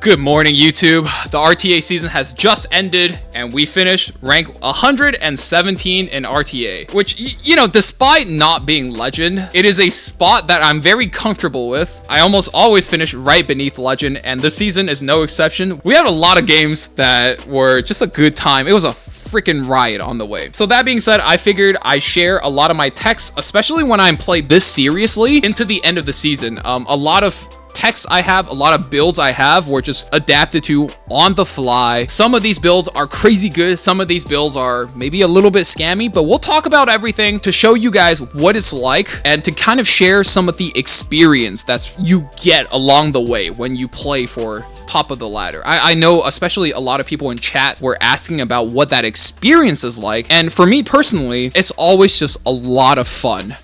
Good morning, YouTube. The RTA season has just ended, and we finished rank 117 in RTA, which, you know, despite not being legend, it is a spot that I'm very comfortable with. I almost always finish right beneath legend, and this season is no exception. We had a lot of games that were just a good time. It was a freaking riot on the way. So that being said, I figured I share a lot of my texts, especially when I'm played this seriously, into the end of the season. A lot of texts I have, a lot of builds I have were just adapted to on the fly. Some of these builds are crazy good, some of these builds are maybe a little bit scammy, but we'll talk about everything to show you guys what it's like and to kind of share some of the experience that you get along the way when you play for top of the ladder. I know especially a lot of people in chat were asking about what that experience is like, and for me personally, it's always just a lot of fun.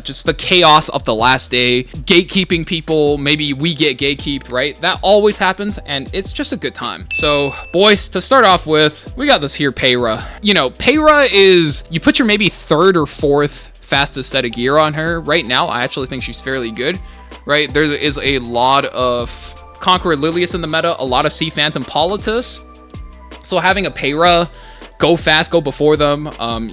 Just the chaos of the last day, gatekeeping people, maybe we get gatekeeped, right? That always happens, and it's just a good time. So, boys, to start off with, we got this here Peira. You know, Peira is, you put your maybe third or fourth fastest set of gear on her. Right now, I actually think she's fairly good, right? There is a lot of Conqueror Lilias in the meta, a lot of Phantom Politis. So having a Peira go fast, go before them,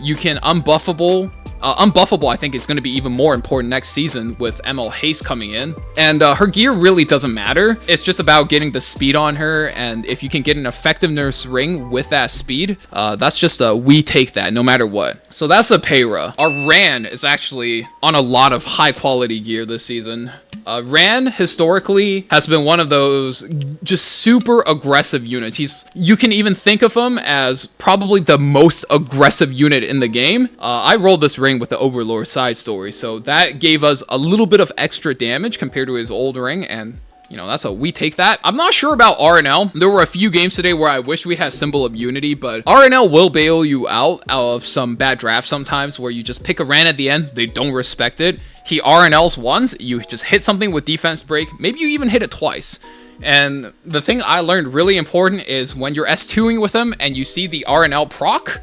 you can unbuffable, I think is going to be even more important next season with ML Haste coming in. And her gear really doesn't matter. It's just about getting the speed on her. And if you can get an effectiveness ring with that speed, that's just we take that no matter what. So that's the Payra. Our Ran is actually on a lot of high quality gear this season. Ran historically has been one of those just super aggressive units. You can even think of him as probably the most aggressive unit in the game. I rolled this ring with the Overlord side story, so that gave us a little bit of extra damage compared to his old ring, and you know, that's we take that. I'm not sure about RNL. There were a few games today where I wish we had Symbol of Unity, but RNL will bail you out of some bad drafts sometimes where you just pick a Ran at the end, they don't respect it. He RNLs once, you just hit something with defense break, maybe you even hit it twice. And the thing I learned really important is when you're S2ing with him and you see the RNL proc,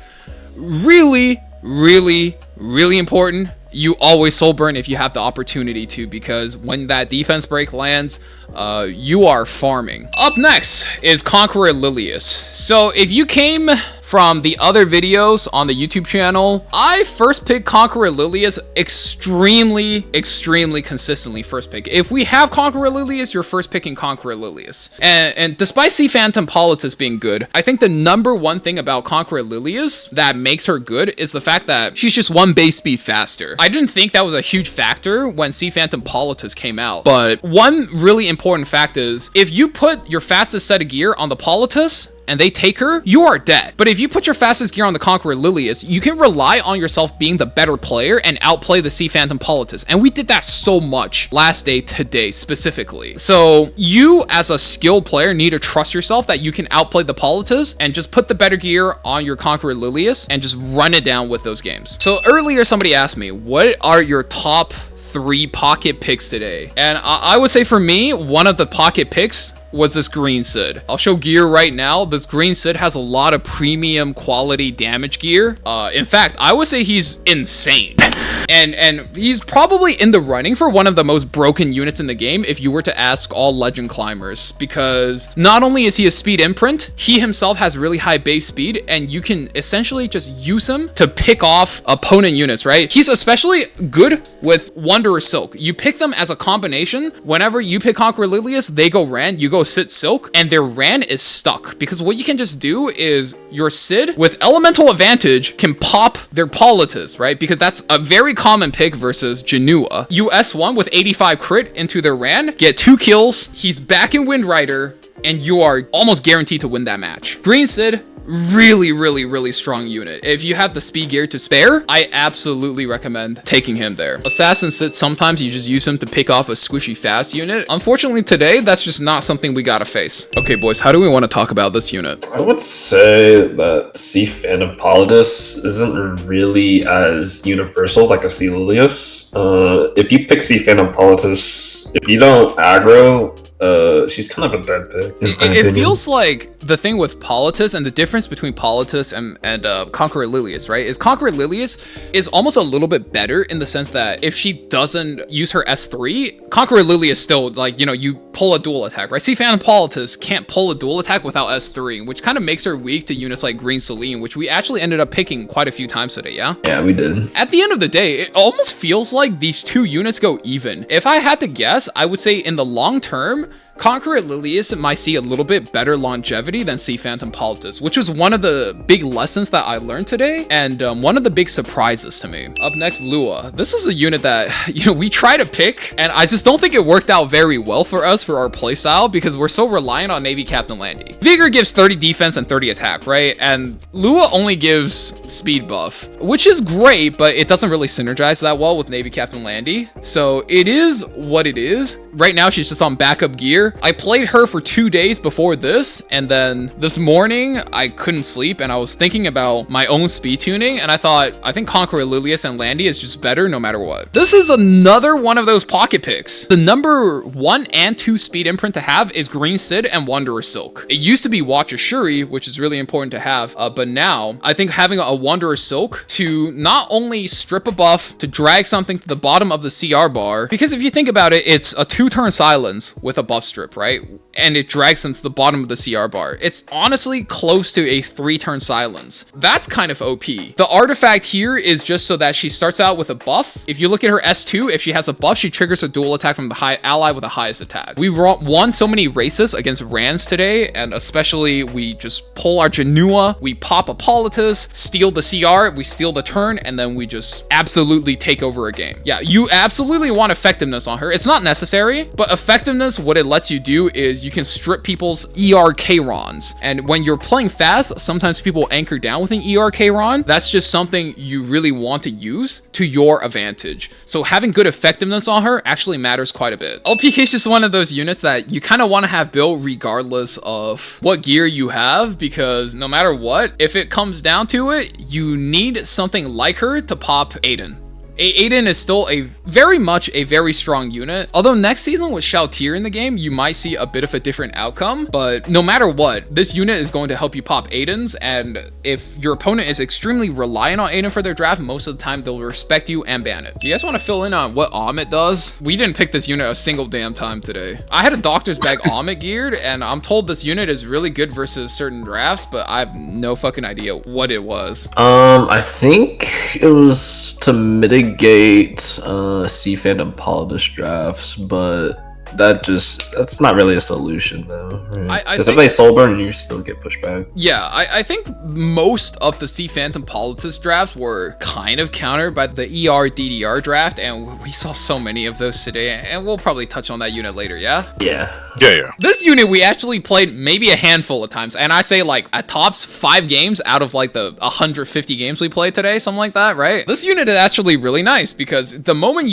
really important. You always soul burn if you have the opportunity to, because when that defense break lands, you are farming. Up next is Conqueror Lilias. So if you came from the other videos on the YouTube channel, I first picked Conqueror Lilias extremely consistently first pick. If we have Conqueror Lilias, you're first picking Conqueror Lilias. And despite Phantom Politis being good, I think the number one thing about Conqueror Lilias that makes her good is the fact that she's just one base speed faster. I didn't think that was a huge factor when Phantom Politis came out, but one really important fact is if you put your fastest set of gear on the Politis and they take her, you are dead. But if you put your fastest gear on the Conqueror Lilias, you can rely on yourself being the better player and outplay the Phantom Politis. And we did that so much last day today specifically. So you as a skilled player need to trust yourself that you can outplay the Politis and just put the better gear on your Conqueror Lilias and just run it down with those games. So earlier somebody asked me, what are your top 3 pocket picks today? And I would say for me, one of the pocket picks was this green Cidd. I'll show gear right now. This green Cidd has a lot of premium quality damage gear. In fact, I would say he's insane. And he's probably in the running for one of the most broken units in the game if you were to ask all legend climbers, because not only is he a speed imprint, he himself has really high base speed, and you can essentially just use him to pick off opponent units, right? He's especially good with Wanderer Silk. You pick them as a combination. Whenever you pick Conqueror Lilias, they go Ran, you go Cidd Silk, and their Ran is stuck, because what you can just do is your Cidd with elemental advantage can pop their Politis, right? Because that's a very common pick versus Jenua. You S1 with 85 crit into their Ran, get 2 kills, he's back in Wind Rider, and you are almost guaranteed to win that match. Green Cidd, really strong unit. If you have the speed gear to spare, I absolutely recommend taking him there. Assassin Cidd, sometimes you just use him to pick off a squishy fast unit. Unfortunately today, that's just not something we gotta face. Okay boys, how do we want to talk about this unit? I would say that Phantom Politis isn't really as universal like a CLilias. If you pick Phantom Politis, if you don't aggro, she's kind of a dead pick. It feels like the thing with Politis and the difference between Politis and Conqueror Lilias, right, is Conqueror Lilias is almost a little bit better in the sense that if she doesn't use her S3, Conqueror Lilias still, like, you know, you pull a dual attack, right? See, Phantom Politis can't pull a dual attack without S3, which kind of makes her weak to units like Green Celine, which we actually ended up picking quite a few times today, yeah? Yeah, we did. At the end of the day, it almost feels like these two units go even. If I had to guess, I would say in the long term, Conqueror Lilias might see a little bit better longevity than see Phantom Politis, which was one of the big lessons that I learned today, and one of the big surprises to me. Up next, Lua. This is a unit that, we try to pick, and I just don't think it worked out very well for us for our playstyle because we're so reliant on Navy Captain Landy. Vigor gives 30 defense and 30 attack, right? And Lua only gives speed buff, which is great, but it doesn't really synergize that well with Navy Captain Landy. So it is what it is. Right now, she's just on backup gear. I played her for 2 days before this, and then this morning I couldn't sleep and I was thinking about my own speed tuning, and I thought, I think Conqueror Lilias and Landy is just better no matter what. This is another one of those pocket picks. The number 1 and 2 speed imprint to have is Green Cidd and Wanderer Silk. It used to be Watcher Shuri, which is really important to have, but now I think having a Wanderer Silk to not only strip a buff, to drag something to the bottom of the CR bar, because if you think about it, it's a 2-turn silence with a buff strip, right? And it drags them to the bottom of the CR bar. It's honestly close to a 3-turn silence. That's kind of OP. The artifact here is just so that she starts out with a buff. If you look at her S2, if she has a buff, she triggers a dual attack from the high ally with the highest attack. We won so many races against Rans today, and especially we just pull our Jenua, we pop a Politis, steal the CR, we steal the turn, and then we just absolutely take over a game. Yeah, you absolutely want effectiveness on her. It's not necessary, but effectiveness, what it lets you do is you can strip people's ERK Rons. And when you're playing fast, sometimes people anchor down with an ERK Ron. That's just something you really want to use to your advantage. So having good effectiveness on her actually matters quite a bit. LPK is just one of those units that you kind of want to have built regardless of what gear you have, because no matter what, if it comes down to it, you need something like her to pop Aiden. Aiden is still very much a very strong unit. Although next season with Shoutir in the game, you might see a bit of a different outcome. But no matter what, this unit is going to help you pop Aidens. And if your opponent is extremely reliant on Aiden for their draft, most of the time they'll respect you and ban it. Do you guys want to fill in on what Amit does? We didn't pick this unit a single damn time today. I had a doctor's bag Amit geared, and I'm told this unit is really good versus certain drafts, but I have no fucking idea what it was. I think it was to mitigate see Phantom Politis drafts, but that's not really a solution though, right? Because if they soul burn, you still get pushed back. Yeah, I think most of the C Phantom Politis drafts were kind of countered by the DDR draft, and we saw so many of those today, and we'll probably touch on that unit later, yeah? Yeah. This unit we actually played maybe a handful of times, and I say like at tops 5 games out of like the 150 games we played today, something like that, right? This unit is actually really nice because the moment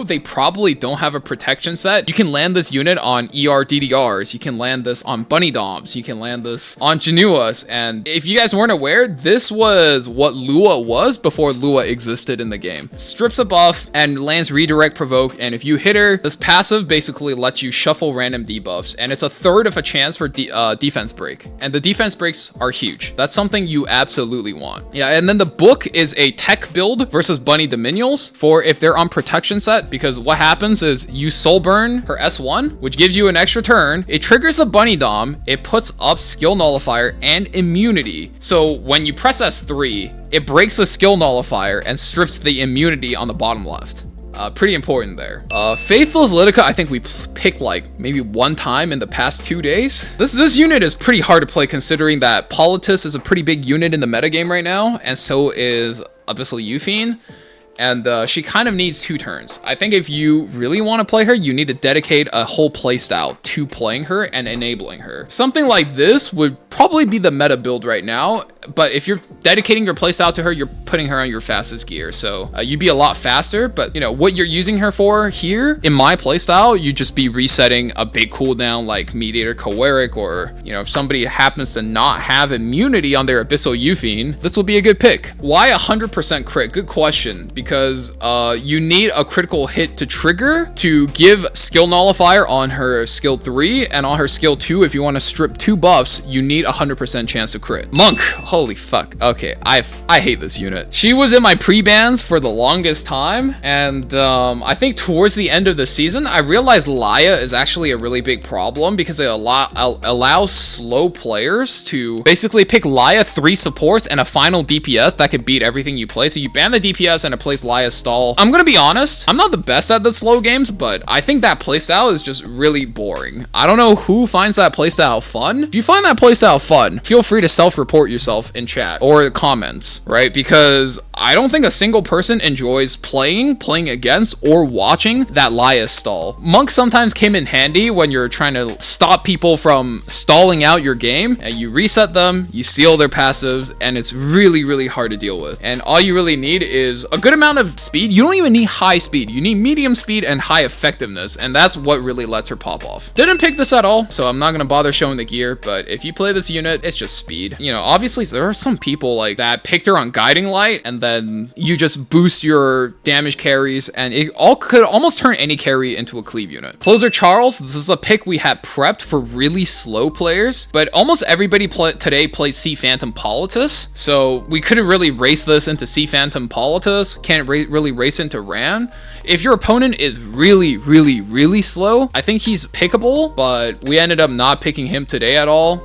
they probably don't have a protection set, you can land this unit on DDRs, you can land this on Bunny Doms, you can land this on Jenuas, and if you guys weren't aware, this was what Lua was before Lua existed in the game. Strips a buff and lands redirect provoke, and if you hit her, this passive basically lets you shuffle random debuffs, and it's a third of a chance for defense break, and the defense breaks are huge. That's something you absolutely want. Yeah, and then the book is a tech build versus Bunny Dominials for if they're on protection set, because what happens is you soul burn her S1, which gives you an extra turn. It triggers the Bunny Dom, it puts up skill nullifier and immunity. So when you press S3, it breaks the skill nullifier and strips the immunity on the bottom left. Pretty important there. Faithless Lidica, I think we picked like maybe 1 time in the past 2 days. This unit is pretty hard to play considering that Politis is a pretty big unit in the metagame right now, and so is Abyssal Euphine. And she kind of needs 2 turns. I think if you really want to play her, you need to dedicate a whole playstyle to playing her and enabling her. Something like this would probably be the meta build right now, but if you're dedicating your playstyle to her, you're putting her on your fastest gear, so you'd be a lot faster. But what you're using her for here, in my playstyle, you'd just be resetting a big cooldown like Mediator Kawerik, or if somebody happens to not have immunity on their Abyssal Euphine, this will be a good pick. Why 100% crit? Good question, because because you need a critical hit to trigger to give skill nullifier on her skill 3, and on her skill 2, if you want to strip 2 buffs, you need 100% chance to crit. Monk, holy fuck. Okay, I hate this unit. She was in my pre-bans for the longest time, and I think towards the end of the season, I realized Laika is actually a really big problem because it allows slow players to basically pick Laika 3 supports and a final DPS that could beat everything you play. So you ban the DPS and it plays Laika stall. I'm gonna be honest, I'm not the best at the slow games, but I think that playstyle is just really boring. I don't know who finds that playstyle fun. If you find that playstyle fun, feel free to self-report yourself in chat or comments, right? Because I don't think a single person enjoys playing against, or watching that Laika stall. Monk sometimes came in handy when you're trying to stop people from stalling out your game, and you reset them, you seal their passives, and it's really, really hard to deal with. And all you really need is a good amount of speed. You don't even need high speed. You need medium speed and high effectiveness, and that's what really lets her pop off. Didn't pick this at all, so I'm not gonna bother showing the gear, but if you play this unit, it's just speed. You know, obviously there are some people like that picked her on Guiding Light, and then you just boost your damage carries, and it all could almost turn any carry into a cleave unit. Closer Charles, this is a pick we had prepped for really slow players, but almost everybody today plays C Phantom Politis, so we couldn't really race this into C Phantom Politis, can't really race into Ran. If your opponent is really, really, really slow, I think he's pickable, but we ended up not picking him today at all.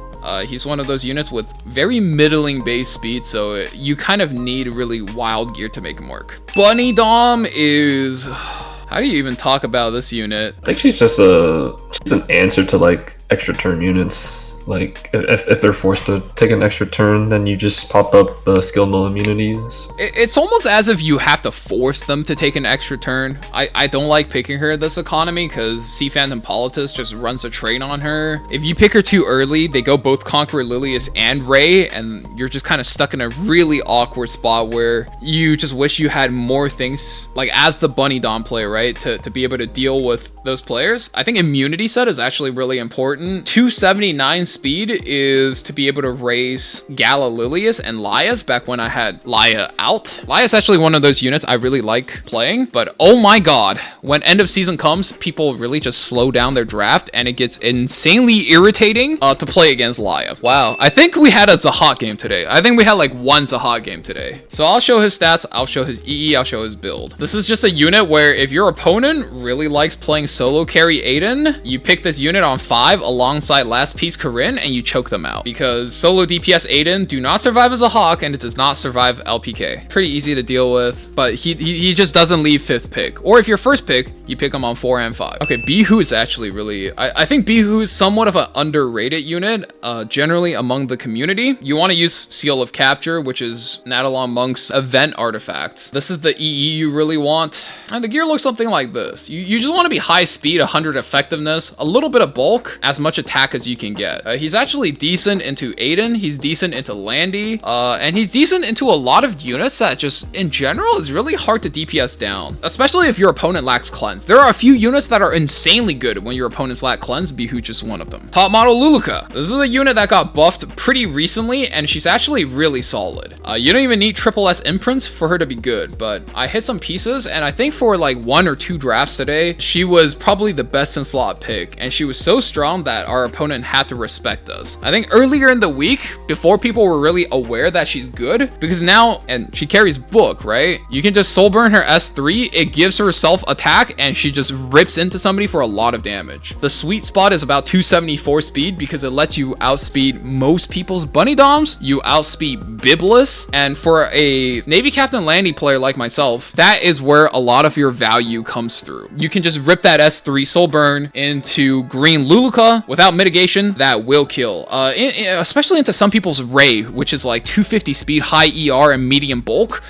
He's one of those units with very middling base speed, so you kind of need really wild gear to make him work. Bunny Dom is... How do you even talk about this unit? I think she's just an answer to like extra turn units. Like if they're forced to take an extra turn, then you just pop up skill null immunities. It's almost as if you have to force them to take an extra turn. I don't like picking her this economy because C Phantom Politis just runs a train on her. If you pick her too early, they go both Conqueror Lilias and Ray, and you're just kind of stuck in a really awkward spot where you just wish you had more things, like as the Bunny Dom player, right, to be able to deal with those players. I think immunity set is actually really important. 279 speed is to be able to raise Gala Lilias and Lias back when I had Laika out. Lia's actually one of those units I really like playing, but oh my god, when end of season comes, people really just slow down their draft and it gets insanely irritating to play against Laika. Wow, I think we had a Zahat game today. I think we had like one Zahat game today. So I'll show his stats, I'll show his EE, I'll show his build. This is just a unit where if your opponent really likes playing solo carry Aiden, you pick this unit on 5 alongside last piece Karin, and you choke them out, because solo DPS Aiden do not survive as a hawk, and it does not survive LPK. Pretty easy to deal with, but he just doesn't leave 5th pick. Or if you're first pick, you pick him on 4 and 5. Okay, Bihu is actually really... I think Bihu is somewhat of an underrated unit, generally among the community. You want to use Seal of Capture, which is Nadalon Monk's event artifact. This is the EE you really want. And the gear looks something like this. You just want to be high speed, 100 effectiveness, a little bit of bulk, as much attack as you can get. He's actually decent into Aiden, he's decent into Landy, and he's decent into a lot of units that just, in general, is really hard to DPS down, especially if your opponent lacks cleanse. There are a few units that are insanely good when your opponents lack cleanse, Bihu just one of them. Top Model Luluca. This is a unit that got buffed pretty recently, and she's actually really solid. You don't even need triple S imprints for her to be good, but I hit some pieces, and I think for like 1 or 2 drafts today, she was probably the best in slot pick, and she was so strong that our opponent had to respect us. I think earlier in the week, before people were really aware that she's good, because now, and she carries book, right? You can just soul burn her S3, it gives her self attack, and she just rips into somebody for a lot of damage. The sweet spot is about 274 speed because it lets you outspeed most people's bunny doms, you outspeed Biblis, and for a Navy Captain Landy player like myself, that is where a lot of your value comes through. You can just rip that S3 soul burn into green Luluca without mitigation, that will kill. Especially into some people's Ray, which is like 250 speed, high ER, and medium bulk.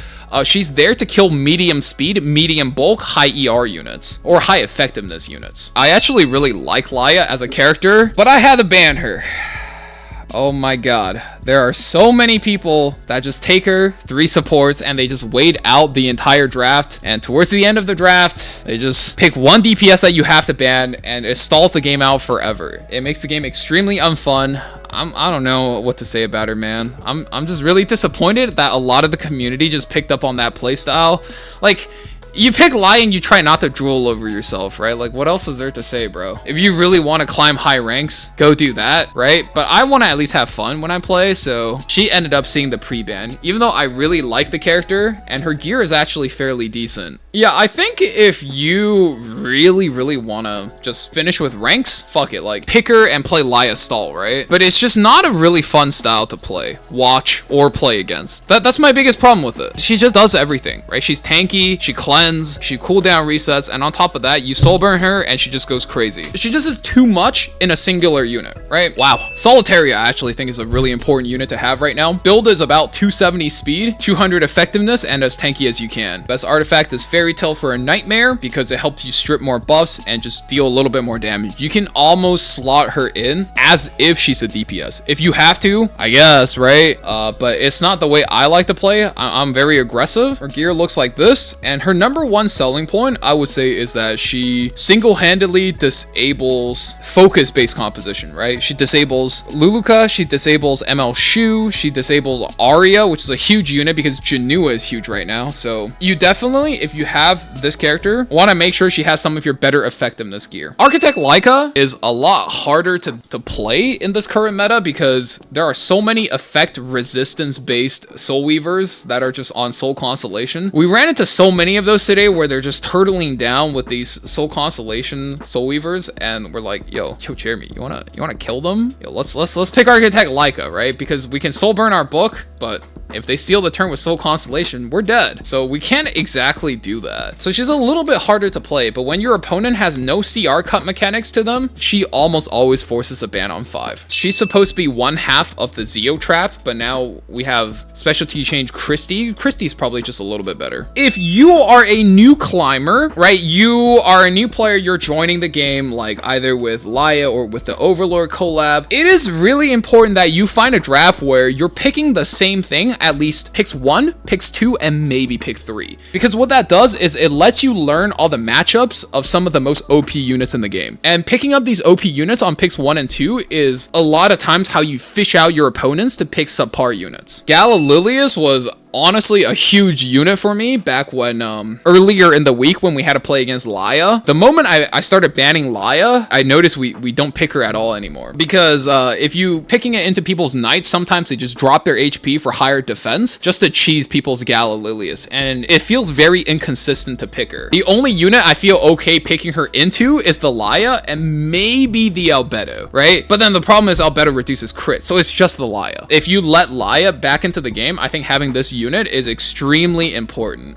She's there to kill medium speed, medium bulk, high ER units, or high effectiveness units. I actually really like Laika as a character, but I had to ban her. Oh my god, there are so many people that just take her, 3 supports, and they just wait out the entire draft, and towards the end of the draft, they just pick 1 DPS that you have to ban, and it stalls the game out forever. It makes the game extremely unfun. I don't know what to say about her, man. I'm just really disappointed that a lot of the community just picked up on that playstyle. Like, you pick Laia and you try not to drool over yourself, right? Like, what else is there to say, bro? If you really want to climb high ranks, go do that, right? But I want to at least have fun when I play, so she ended up seeing the pre-ban, even though I really like the character, and her gear is actually fairly decent. Yeah, I think if you really want to just finish with ranks, fuck it, like, pick her and play Laia stall, right? But it's just not a really fun style to play, watch, or play against. That's my biggest problem with it. She just does everything, right? She's tanky, she cleanse, she cooldown resets, and on top of that, you soul burn her and she just goes crazy. She just is too much in a singular unit, right? Wow. Solitaria I actually think is a really important unit to have right now. Build is about 270 speed, 200 effectiveness, and as tanky as you can. Best artifact is Fairytale for a Nightmare because it helps you strip more buffs and just deal a little bit more damage. You can almost slot her in as if she's a DPS. If you have to, I guess, right? But it's not the way I like to play. I'm very aggressive. Her gear looks like this, and her number one selling point, I would say, is that she single-handedly disables focus-based composition, right? She disables Luluca, she disables ML Shu, she disables Arya, which is a huge unit because Jenua is huge right now. So you definitely, if you have this character, want to make sure she has some of your better effectiveness gear. Architect Laika is a lot harder to play in this current meta because there are so many effect resistance-based Soul Weavers that are just on Soul Constellation. We ran into so many of those today where they're just turtling down with these Soul Constellation Soul Weavers, and we're like, yo, Jeremy, you wanna kill them? Yo, let's pick Architect Laika, right? Because we can soul burn our book, but if they steal the turn with Soul Constellation, we're dead. So we can't exactly do that. So she's a little bit harder to play, but when your opponent has no CR cut mechanics to them, she almost always forces a ban on 5. She's supposed to be one half of the Zio trap, but now we have specialty change Christie. Christie's probably just a little bit better. If you are a new climber, right, you are a new player, you're joining the game like either with Laia or with the Overlord collab, it is really important that you find a draft where you're picking the same thing, at least picks 1, picks 2, and maybe pick 3. Because what that does is it lets you learn all the matchups of some of the most OP units in the game. And picking up these OP units on picks 1 and 2 is a lot of times how you fish out your opponents to pick subpar units. Gala Lilias was honestly a huge unit for me back when earlier in the week when we had to play against Laia. The moment I started banning Laia, I noticed we don't pick her at all anymore, because if you picking it into people's knights, sometimes they just drop their HP for higher defense just to cheese people's Gala Lilias, and it feels very inconsistent to pick her. The only unit I feel okay picking her into is the Laia and maybe the Albedo, right? But then the problem is Albedo reduces crit, so it's just the Laia. If you let Laia back into the game, I think having this unit is extremely important.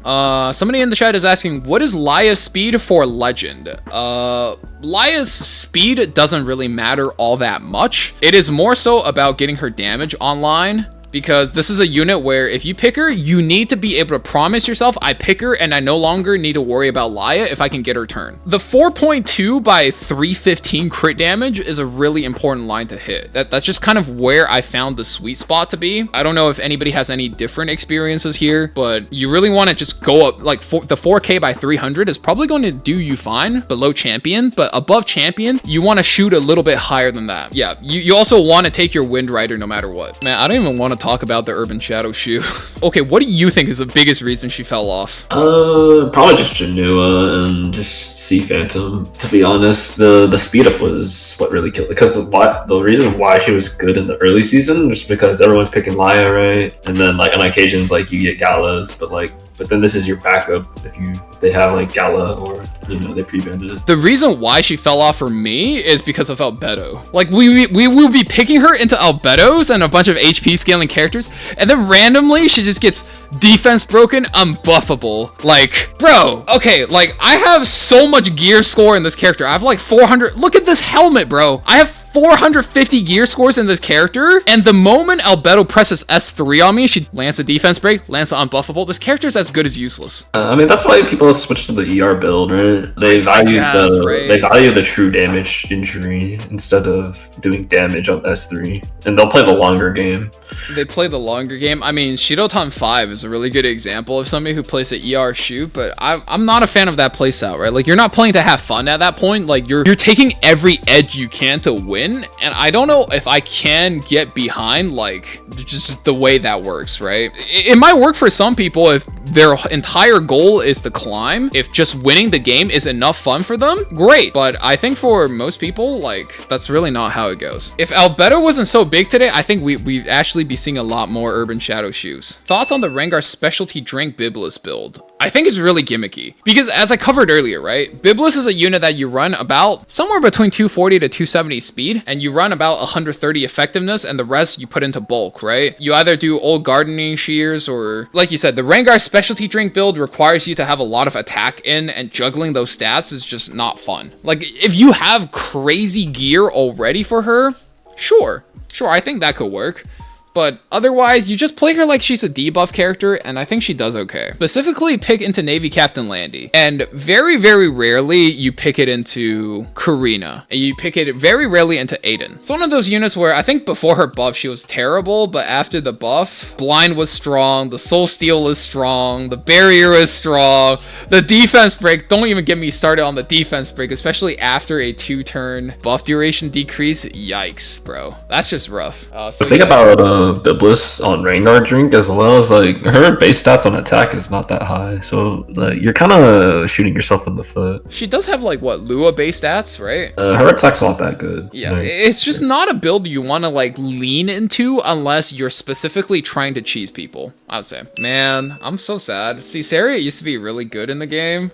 Somebody in the chat is asking, what is Laia's speed for Legend? Laia's speed doesn't really matter all that much. It is more so about getting her damage online, because this is a unit where if you pick her, you need to be able to promise yourself, I pick her and I no longer need to worry about Laia if I can get her turn. The 4.2 by 315 crit damage is a really important line to hit. That's just kind of where I found the sweet spot to be. I don't know if anybody has any different experiences here, but you really want to just go up, like the 4K by 300 is probably going to do you fine below champion, but above champion, you want to shoot a little bit higher than that. Yeah, you also want to take your Wind Rider no matter what. Man, I don't even want to talk about the Urban Shadow shoe. Okay, what do you think is the biggest reason she fell off? Probably just Jenua and just Sea Phantom. To be honest, the speed up was what really killed it. Because the reason why she was good in the early season was because everyone's picking Laia, right? And then like on occasions like you get Galas, but then this is your backup if they have like Gala or they pre-banned it. The reason why she fell off for me is because of Albedo. Like we will be picking her into Albedos and a bunch of HP scaling characters, and then randomly she just gets defense broken, unbuffable. Like, bro, okay, like I have so much gear score in this character. I have like 400. Look at this helmet, bro. I have 450 gear scores in this character, and the moment Albedo presses S3 on me, she lands a defense break, lands the unbuffable. This character is as good as useless. I mean, that's why people switch to the ER build, right? They value they value the true damage injury instead of doing damage on S3, and they'll play the longer game. They play the longer game. I mean, Shidotan 5 is a really good example of somebody who plays an ER shoot, but I'm not a fan of that playstyle, right? Like, you're not playing to have fun at that point. Like, you're taking every edge you can to win. win, and I don't know if I can get behind like just the way that works, right? It might work for some people if their entire goal is to climb. If just winning the game is enough fun for them, great. But I think for most people, like, that's really not how it goes. If Albedo wasn't so big today, I think we'd actually be seeing a lot more Urban Shadow shoes. Thoughts on the Rengar specialty drink Biblis build? I think it's really gimmicky because, as I covered earlier, right, Biblis is a unit that you run about somewhere between 240 to 270 speed, and you run about 130 effectiveness, and the rest you put into bulk, right? You either do old gardening shears, or like you said, the Rengar specialty drink build requires you to have a lot of attack in, and juggling those stats is just not fun. Like, if you have crazy gear already for her, sure, I think that could work. But otherwise, you just play her like she's a debuff character, and I think she does okay. Specifically, pick into Navy Captain Landy. And very, very rarely, you pick it into Karina. And you pick it very rarely into Aiden. It's one of those units where I think before her buff, she was terrible, but after the buff, Blind was strong, the Soul Steal is strong, the Barrier is strong, the defense break, don't even get me started on the defense break, especially after a 2-turn buff duration decrease. Yikes, bro. That's just rough. So think about Biblis on Rengar drink, as well as like her base stats on attack is not that high, so like you're kind of shooting yourself in the foot. She does have like what, Lua base stats, right? Her attack's not that good. Yeah, like, it's just not a build you want to like lean into unless you're specifically trying to cheese people, I would say. Man, I'm so sad. See, Saria used to be really good in the game,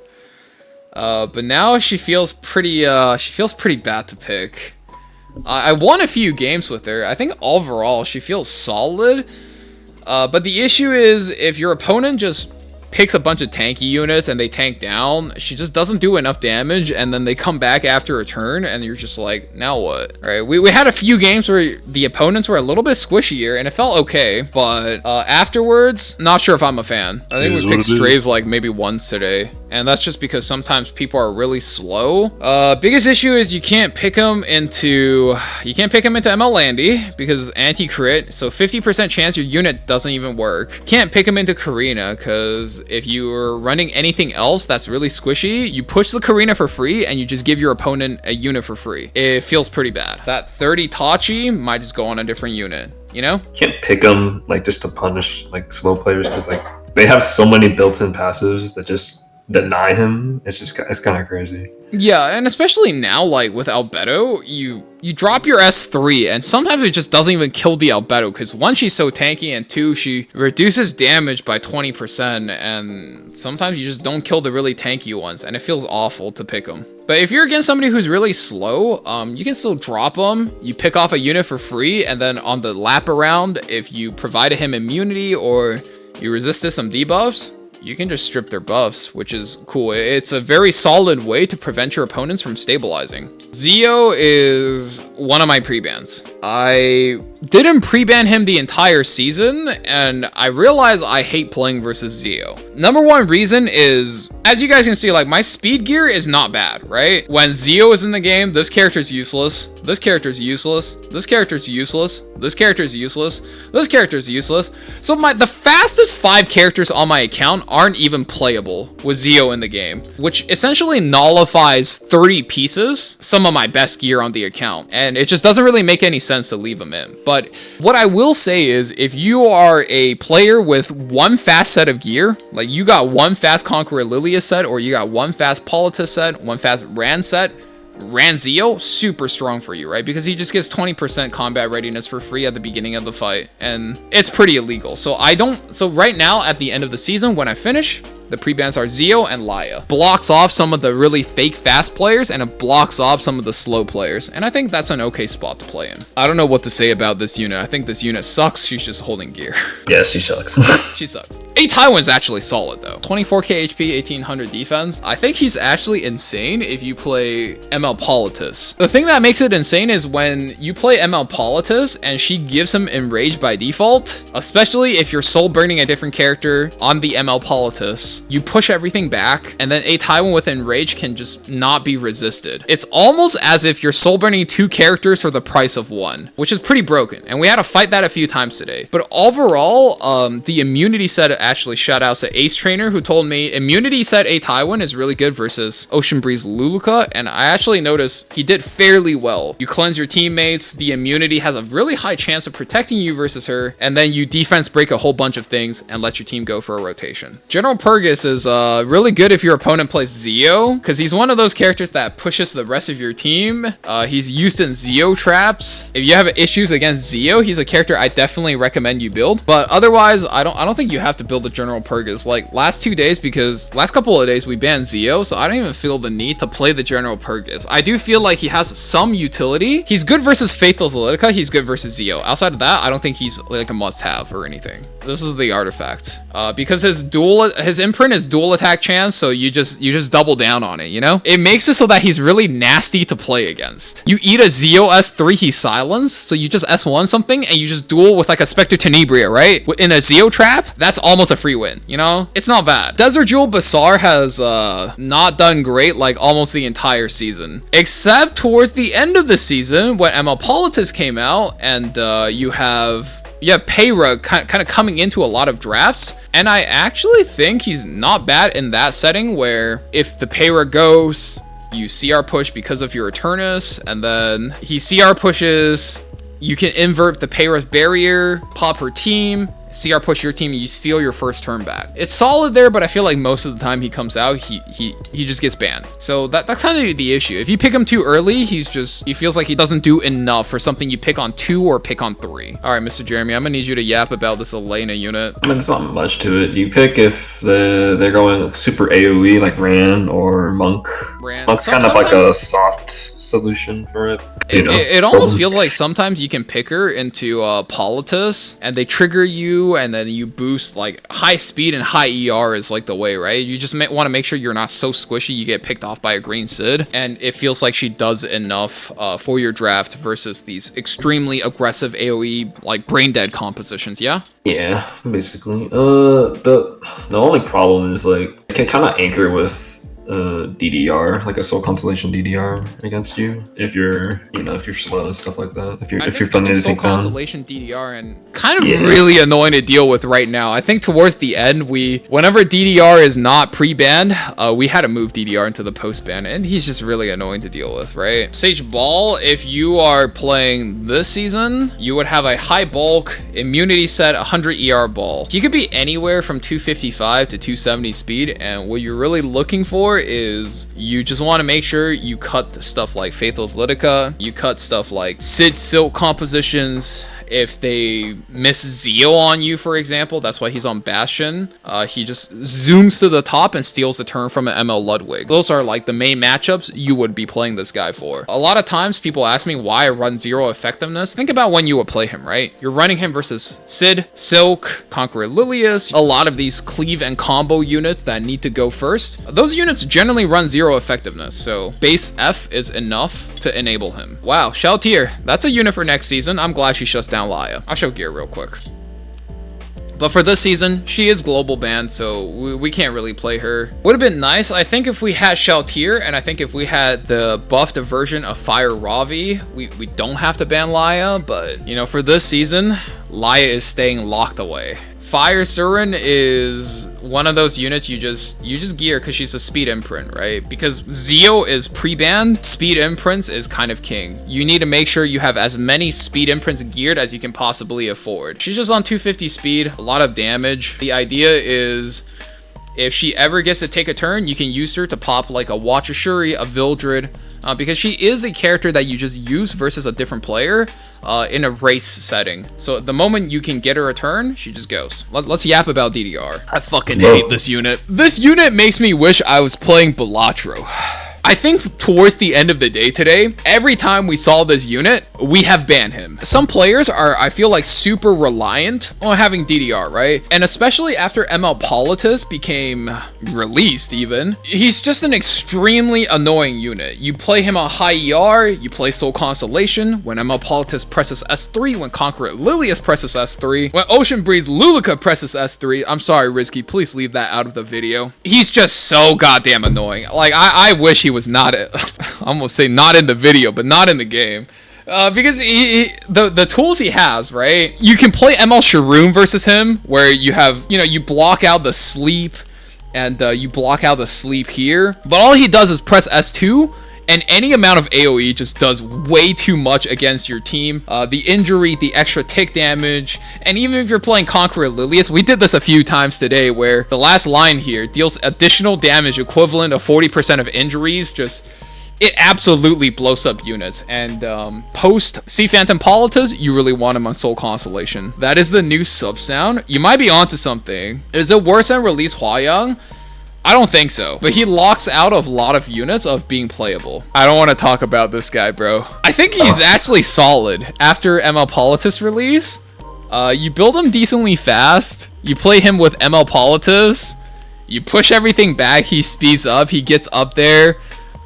but now she feels pretty bad to pick. I won a few games with her. I think overall she feels solid. But the issue is if your opponent just picks a bunch of tanky units and they tank down, she just doesn't do enough damage, and then they come back after a turn and you're just like, now what? All right, we had a few games where the opponents were a little bit squishier and it felt okay, but afterwards, not sure if I'm a fan. I think we picked strays like maybe once today, and that's just because sometimes people are really slow. Biggest issue is you can't pick them into ML Landy because anti-crit, so 50% chance your unit doesn't even work. Can't pick them into Karina because if you're running anything else that's really squishy, you push the Karina for free and you just give your opponent a unit for free. It feels pretty bad. That 30 Tachi might just go on a different unit, you know? Can't pick them like just to punish like slow players because like they have so many built-in passives that just deny him. It's kind of crazy. Yeah, and especially now, like with Albedo, you drop your S3 and sometimes it just doesn't even kill the Albedo because one, she's so tanky, and two, she reduces damage by 20%, and sometimes you just don't kill the really tanky ones, and it feels awful to pick them. But if you're against somebody who's really slow, you can still drop them, you pick off a unit for free, and then on the lap around, if you provided him immunity or you resisted some debuffs, you can just strip their buffs, which is cool. It's a very solid way to prevent your opponents from stabilizing. Zio is one of my pre-bans. I didn't pre-ban him the entire season, and I realized I hate playing versus Zio. Number one reason is, as you guys can see, like my speed gear is not bad, right? When Zio is in the game, this character's useless, this character's useless, this character's useless, this character's useless, this character's useless. So the fastest 5 characters on my account aren't even playable with Zio in the game, which essentially nullifies 30 pieces, some of my best gear on the account, and it just doesn't really make any sense to leave them in. But what I will say is, if you are a player with one fast set of gear, like you got one fast Conqueror Lilias set, or you got one fast Politis set, one fast Ran set, Ran Zio, super strong for you, right? Because he just gets 20% combat readiness for free at the beginning of the fight, and it's pretty illegal. So right now, at the end of the season, when I finish, the pre-bans are Zio and Laika. Blocks off some of the really fake fast players, and it blocks off some of the slow players. And I think that's an okay spot to play in. I don't know what to say about this unit. I think this unit sucks. She's just holding gear. Yeah, she sucks. She sucks. Tywin's actually solid though. 24k HP, 1800 defense. I think he's actually insane if you play ML Politis. The thing that makes it insane is when you play ML Politis and she gives him Enrage by default, especially if you're soul burning a different character on the ML Politis. is you push everything back, and then a Tywin with Enrage can just not be resisted. It's almost as if you're soul burning 2 characters for the price of 1, which is pretty broken, and we had to fight that a few times today. But overall, the immunity set, actually shout outs to Ace Trainer, who told me immunity set a Tywin is really good versus Ocean Breeze Luluca, and I actually noticed he did fairly well. You cleanse your teammates, the immunity has a really high chance of protecting you versus her, and then you defense break a whole bunch of things and let your team go for a rotation. General Purrgis is really good if your opponent plays Zio, because he's one of those characters that pushes the rest of your team. He's used in Zio traps. If you have issues against Zio, he's a character I definitely recommend you build. But otherwise, I don't think you have to build a General Purrgis. Like last 2 days, because last couple of days we banned Zio, so I don't even feel the need to play the General Purrgis. I do feel like he has some utility. He's good versus Faithless Lidica. He's good versus Zio. Outside of that, I don't think he's like a must-have or anything. This is the artifact. Because his imprint is dual attack chance, so you just double down on it, you know? It makes it so that he's really nasty to play against. You eat a Zio S3, he's silenced, so you just S1 something and you just duel with like a Spectre Tenebria, right? In a Zio trap, that's almost a free win, you know? It's not bad. Desert Jewel Bazaar has not done great like almost the entire season. Except towards the end of the season when ML Politis came out and you have Peira kind of coming into a lot of drafts, and I actually think he's not bad in that setting where if the Peira goes, you CR push because of your Eternus, and then he CR pushes, you can invert the Peira's barrier, pop her team, CR push your team, and you steal your first turn back. It's solid there, but I feel like most of the time he comes out, he just gets banned. So that's kind of the issue. If you pick him too early, he feels like he doesn't do enough for something you pick on 2 or pick on 3. All right, Mr. Jeremy, I'm gonna need you to yap about this Elena unit. I mean, there's not much to it. You pick if they're going super AoE like Ran or Monk. Monk's kind of like a soft solution for it. It almost feels like sometimes you can pick her into Politis and they trigger you and then you boost like high speed and high ER is like the way, right? You just want to make sure you're not so squishy you get picked off by a green Cidd, and it feels like she does enough for your draft versus these extremely aggressive AoE like brain dead compositions. Yeah, basically. The only problem is like it can kind of anchor with DDR, like a soul constellation DDR against you if you're slow and stuff like that. If you're planning to soul take down constellation DDR and kind of really annoying to deal with right now. I think towards the end whenever DDR is not pre-banned, we had to move DDR into the post-ban, and he's just really annoying to deal with, right? Sage Ball, if you are playing this season, you would have a high bulk immunity set 100 ER ball. He could be anywhere from 255 to 270 speed, and what you're really looking for is you just want to make sure you cut stuff like Faithless Lidica, you cut stuff like Cidd Silk compositions. If they miss Zio on you, for example, that's why he's on Bastion. He just zooms to the top and steals the turn from an ML Ludwig. Those are like the main matchups you would be playing this guy for. A lot of times people ask me why I run 0 effectiveness. Think about when you would play him, right? You're running him versus Cidd, Silk, Conqueror Lilias, a lot of these cleave and combo units that need to go first. Those units generally run 0 effectiveness, so base F is enough to enable him. Wow, Shaltir, that's a unit for next season. I'm glad she shuts down Laia. I'll show gear real quick. But for this season, she is global banned, so we can't really play her. Would have been nice, I think, if we had Shaltir, and I think if we had the buffed version of Fire Ravi, we don't have to ban Laia, but, you know, for this season, Laia is staying locked away. Fire Surin is one of those units you just gear because she's a speed imprint, right? Because Zio is pre-banned, speed imprints is kind of king. You need to make sure you have as many speed imprints geared as you can possibly afford. She's just on 250 speed, a lot of damage. The idea is if she ever gets to take a turn, you can use her to pop like a Watcher Shuri, a Vildred, because she is a character that you just use versus a different player in a race setting. So the moment you can get her a turn, she just goes. Let's yap about DDR. I fucking hate this unit. This unit makes me wish I was playing Balatro. I think towards the end of the day today, every time we saw this unit, we have banned him. Some players are, I feel like, super reliant on having DDR, right? And especially after ML Politis became released even, he's just an extremely annoying unit. You play him on high ER, you play Soul Constellation, when ML Politis presses S3, when Conqueror Lilias presses S3, when Ocean Breeze Luluca presses S3, I'm sorry Risky, please leave that out of the video. He's just so goddamn annoying. Like, I wish he was not, I almost say not in the video, but not in the game. Because the tools he has, right? You can play ML Sharun versus him, where you have, you know, you block out the sleep, and you block out the sleep here. But all he does is press S2, and any amount of AoE just does way too much against your team. The injury, the extra tick damage, and even if you're playing Conqueror Lilias, we did this a few times today, where the last line here deals additional damage equivalent of 40% of injuries. Just, it absolutely blows up units. And post C Phantom Politis, you really want him on Soul Constellation. That is the new sub sound. You might be onto something. Is it worse than release Hwayoung? I don't think so, but he locks out a lot of units of being playable. I don't want to talk about this guy, bro. I think he's actually solid after ML Politis release. You build him decently fast. You play him with ML Politis. You push everything back. He speeds up. He gets up there.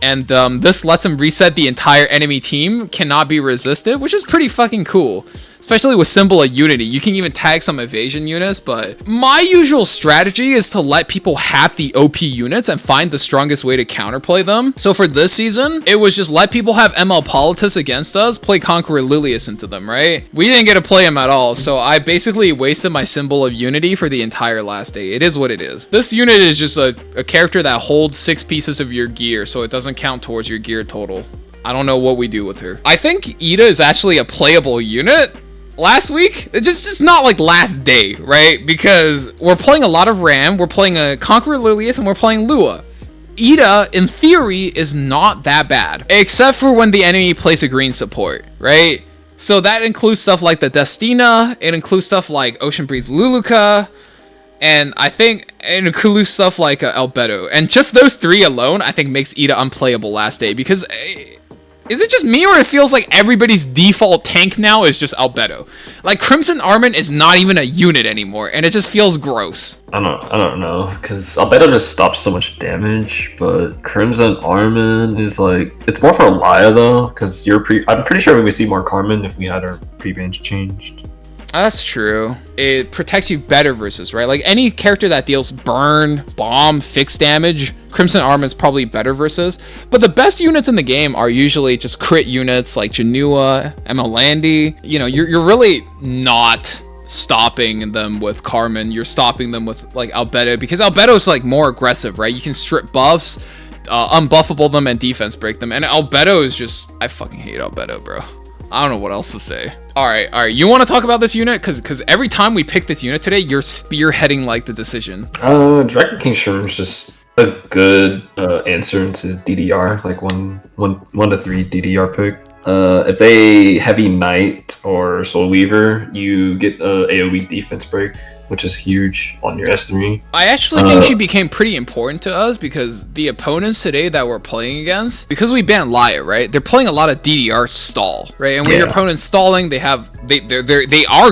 And this lets him reset the entire enemy team. Cannot be resisted, which is pretty fucking cool. Especially with Symbol of Unity, you can even tag some evasion units, but my usual strategy is to let people have the OP units and find the strongest way to counterplay them. So for this season, it was just let people have ML Politis against us, play Conqueror Lilias into them, right? We didn't get to play him at all, so I basically wasted my Symbol of Unity for the entire last day. It is what it is. This unit is just a character that holds 6 pieces of your gear, so it doesn't count towards your gear total. I don't know what we do with her. I think Ida is actually a playable unit. Last week, just not like last day, right? Because we're playing a lot of Ram, we're playing a Conqueror Lilias, and we're playing Lua. Ida, in theory, is not that bad, except for when the enemy plays a green support, right? So that includes stuff like the Destina, it includes stuff like Ocean Breeze Luluca, and I think it includes stuff like Albedo. And just those 3 alone, I think makes Ida unplayable last day, because is it just me, or it feels like everybody's default tank now is just Albedo? Like, Crimson Armin is not even a unit anymore, and it just feels gross. I don't know, because Albedo just stops so much damage, but Crimson Armin is like, it's more for Laia though, because I'm pretty sure we would see more Carmen if we had our pre-range changed. That's true. It protects you better versus, right? Like, any character that deals burn, bomb, fixed damage, Crimson Arm is probably better versus. But the best units in the game are usually just crit units like Jenua, ML Landy. You know, you're really not stopping them with Carmen. You're stopping them with like Albedo, because Albedo is like more aggressive, right? You can strip buffs, unbuffable them, and defense break them. And Albedo is just, I fucking hate Albedo, bro. I don't know what else to say. All right. You want to talk about this unit? Because every time we pick this unit today, you're spearheading like the decision. Dragon King Sharun is just a good answer to DDR, like one to 3 DDR pick. If they heavy Knight or Soul Weaver, you get a AoE defense break, which is huge on your S3. I actually think she became pretty important to us, because the opponents today that we're playing against, because we banned Laia, right? They're playing a lot of DDR stall, right? And when your opponent's stalling, they are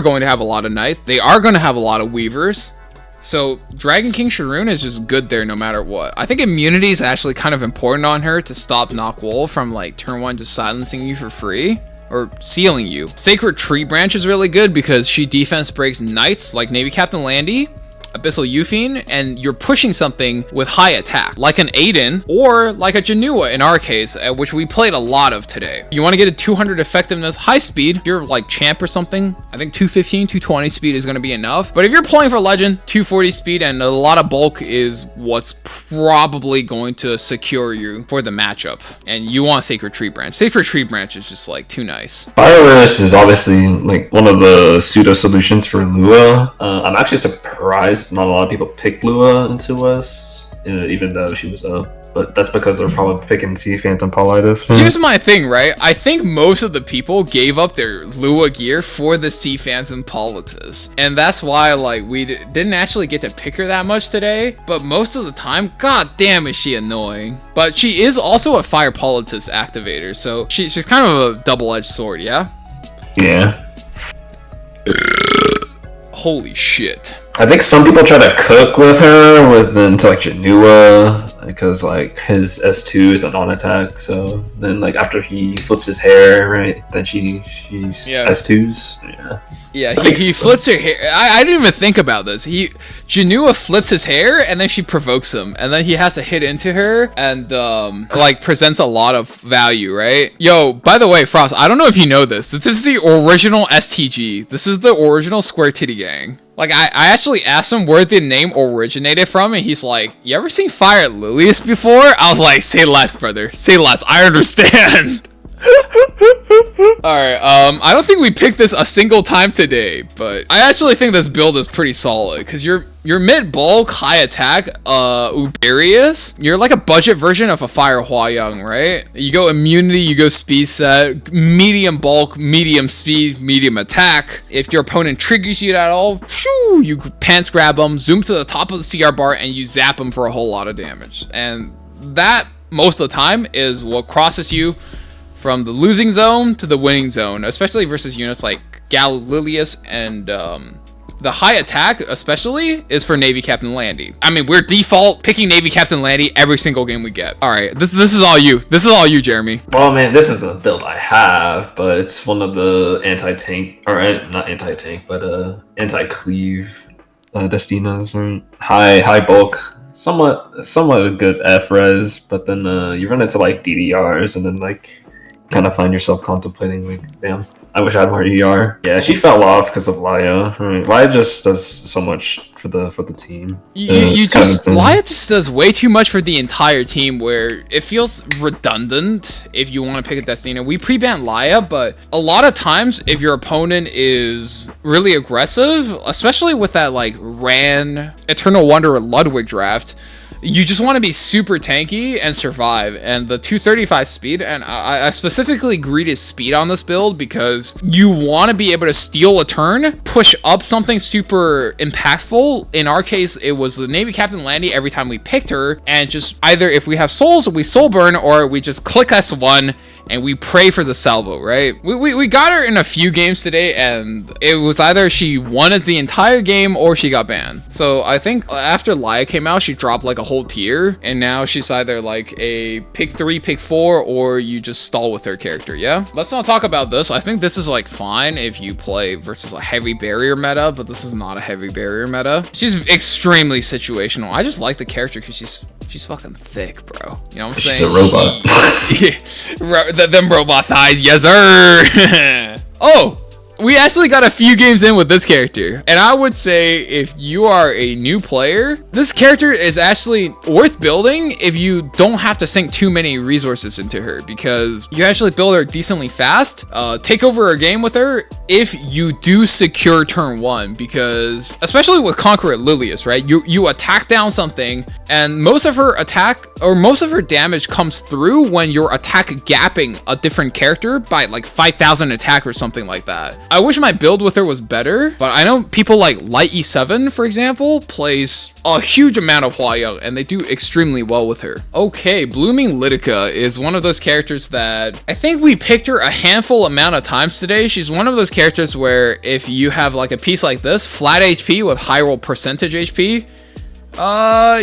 going to have a lot of Knights. They are going to have a lot of Weavers. So Dragon King Sharun is just good there no matter what. I think immunity is actually kind of important on her to stop Nahkwol from like turn 1 just silencing you for free. Or sealing you. Sacred Tree Branch is really good because she defense breaks Knights like Navy Captain Landy, Abyssal Yufine, and you're pushing something with high attack, like an Aiden, or like a Jenua in our case, which we played a lot of today. You want to get a 200 effectiveness, high speed, if you're like champ or something, I think 215, 220 speed is going to be enough. But if you're playing for Legend, 240 speed and a lot of bulk is what's probably going to secure you for the matchup. And you want Sacred Tree Branch. Sacred Tree Branch is just like too nice. Fire Awareness is obviously like one of the pseudo solutions for Lua. I'm actually surprised not a lot of people picked Lua into us, even though she was a but that's because they're probably picking C Phantom Politis. Here's my thing, right? I think most of the people gave up their Lua gear for the C Phantom Politis, and that's why like we didn't actually get to pick her that much today. But most of the time, god damn, is she annoying. But she is also a Fire Politis activator, so she's kind of a double-edged sword, yeah? Yeah. Holy shit. I think some people try to cook with her into like Jenua, because like his S2 is a non-attack, so then like after he flips his hair, right, then she's S2s. Yeah, he flips her hair. I didn't even think about this. Jenua flips his hair and then she provokes him, and then he has to hit into her and like presents a lot of value, right? Yo, by the way, Frost, I don't know if you know this. This is the original STG. This is the original Square Titty Gang. Like, I actually asked him where the name originated from, and he's like, you ever seen Fire Lilias before? I was like, say less, brother. Say less. I understand. Alright, I don't think we picked this a single time today, but I actually think this build is pretty solid, because you're mid-bulk, high attack, Uberius. You're like a budget version of a Fire Huayang, right? You go immunity, you go speed set, medium bulk, medium speed, medium attack. If your opponent triggers you at all, shoo, you pants grab them, zoom to the top of the CR bar, and you zap them for a whole lot of damage. And that, most of the time, is what crosses you from the losing zone to the winning zone, especially versus units like Gala Lilias, and the high attack especially is for Navy Captain Landy. I mean, we're default picking Navy Captain Landy every single game we get. All right, this is all you. This is all you, Jeremy. Well, man, this is the build I have, but it's one of the anti-tank, or not anti-tank, but anti-cleave Destinas, right? High bulk. Somewhat a good F-res, but then you run into like DDRs, and then like kind of find yourself contemplating like, damn, I wish I had more ER. Yeah, she fell off because of Laia. Right. Laia just does so much for the team. Laia just does way too much for the entire team, where it feels redundant if you want to pick a Destina. We pre-ban Laia, but a lot of times if your opponent is really aggressive, especially with that like Ran Eternal Wanderer Ludwig draft, you just want to be super tanky and survive. And the 235 speed, and I specifically greeted speed on this build because you want to be able to steal a turn, push up something super impactful. In our case, it was the Navy Captain Landy every time we picked her, and just either if we have souls, we soul burn, or we just click S1 and we pray for the salvo, right? We got her in a few games today, and it was either she won it the entire game or she got banned. So I think after Laia came out, she dropped like a whole tier, and now she's either like a pick 3, pick 4, or you just stall with her character, yeah? Let's not talk about this. I think this is like fine if you play versus a heavy barrier meta, but this is not a heavy barrier meta. She's extremely situational. I just like the character because she's fucking thick, bro. You know what I'm saying? She's a robot. Them robot thighs, yes sir. Oh, we actually got a few games in with this character, and I would say if you are a new player, this character is actually worth building if you don't have to sink too many resources into her, because you actually build her decently fast, take over a game with her if you do secure turn 1, because especially with Conqueror Lilias, right, you attack down something, and most of her attack or most of her damage comes through when you're attack gapping a different character by like 5,000 attack or something like that. I wish my build with her was better, but I know people like Light E7, for example, plays a huge amount of Huayang, and they do extremely well with her. Okay, Blooming Lidica is one of those characters that I think we picked her a handful amount of times today. She's one of those characters where if you have like a piece like this, flat HP with high roll percentage HP,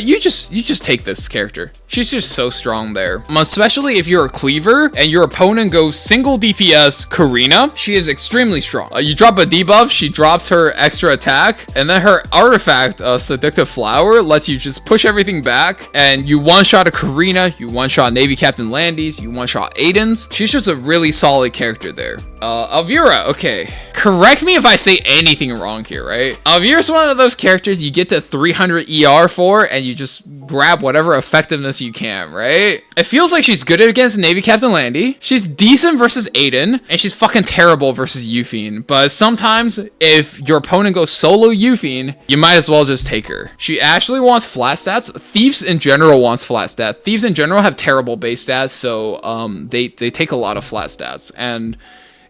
you just take this character. She's just so strong there. Especially if you're a cleaver and your opponent goes single DPS Karina, she is extremely strong. You drop a debuff, she drops her extra attack, and then her artifact, Seductive Flower, lets you just push everything back, and you one-shot a Karina, you one-shot Navy Captain Landys, you one-shot Aiden's. She's just a really solid character there. Alvira, okay. Correct me if I say anything wrong here, right? Alvira's one of those characters you get to 300 ER for, and you just grab whatever effectiveness you can, right? It feels like she's good against Navy Captain Landy. She's decent versus Aiden, and she's fucking terrible versus Yufine. But sometimes, if your opponent goes solo Yufine, you might as well just take her. She actually wants flat stats. Thieves in general wants flat stats. Thieves in general have terrible base stats, so they take a lot of flat stats. And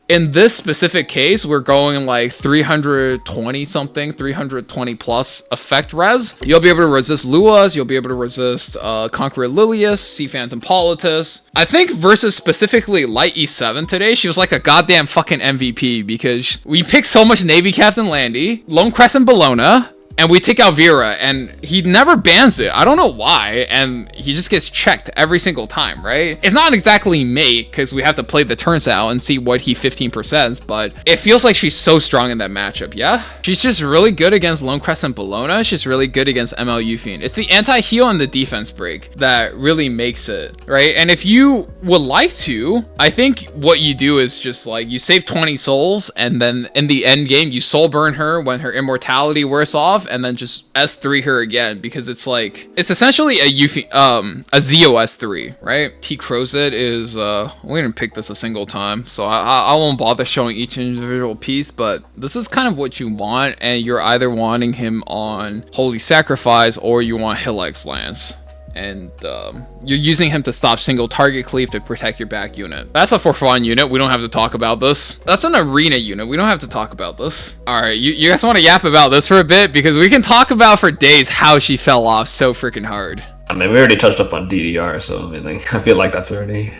in this specific case, we're going like 320 something, 320 plus effect res. You'll be able to resist Luas. You'll be able to resist Conqueror Lilias, see Phantom Politis. I think versus specifically Light E7 today, she was like a goddamn fucking MVP because we picked so much Navy Captain Landy, Lone Crescent Bologna, and we take out Vera, and he never bans it. I don't know why, and he just gets checked every single time, right? It's not exactly mate, because we have to play the turns out and see what he 15%, but it feels like she's so strong in that matchup, yeah? She's just really good against Lone Crescent Bologna. She's really good against ML Yufine. It's the anti-heal and the defense break that really makes it, right? And if you would like to, I think what you do is just like, you save 20 souls, and then in the end game, you soul burn her when her immortality wears off, and then just S3 her again, because it's like, it's essentially a Zio S3, right? T Crozet is, we're gonna pick this a single time, so I won't bother showing each individual piece, but this is kind of what you want, and you're either wanting him on Holy Sacrifice, or you want Hill-X Lance. And you're using him to stop single target cleave to protect your back unit. That's a for fun unit. We don't have to talk about this. That's an arena unit. We don't have to talk about this. All right, you guys want to yap about this for a bit? Because we can talk about for days how she fell off so freaking hard. I mean, we already touched up on DDR, so I mean, like, I feel like that's already...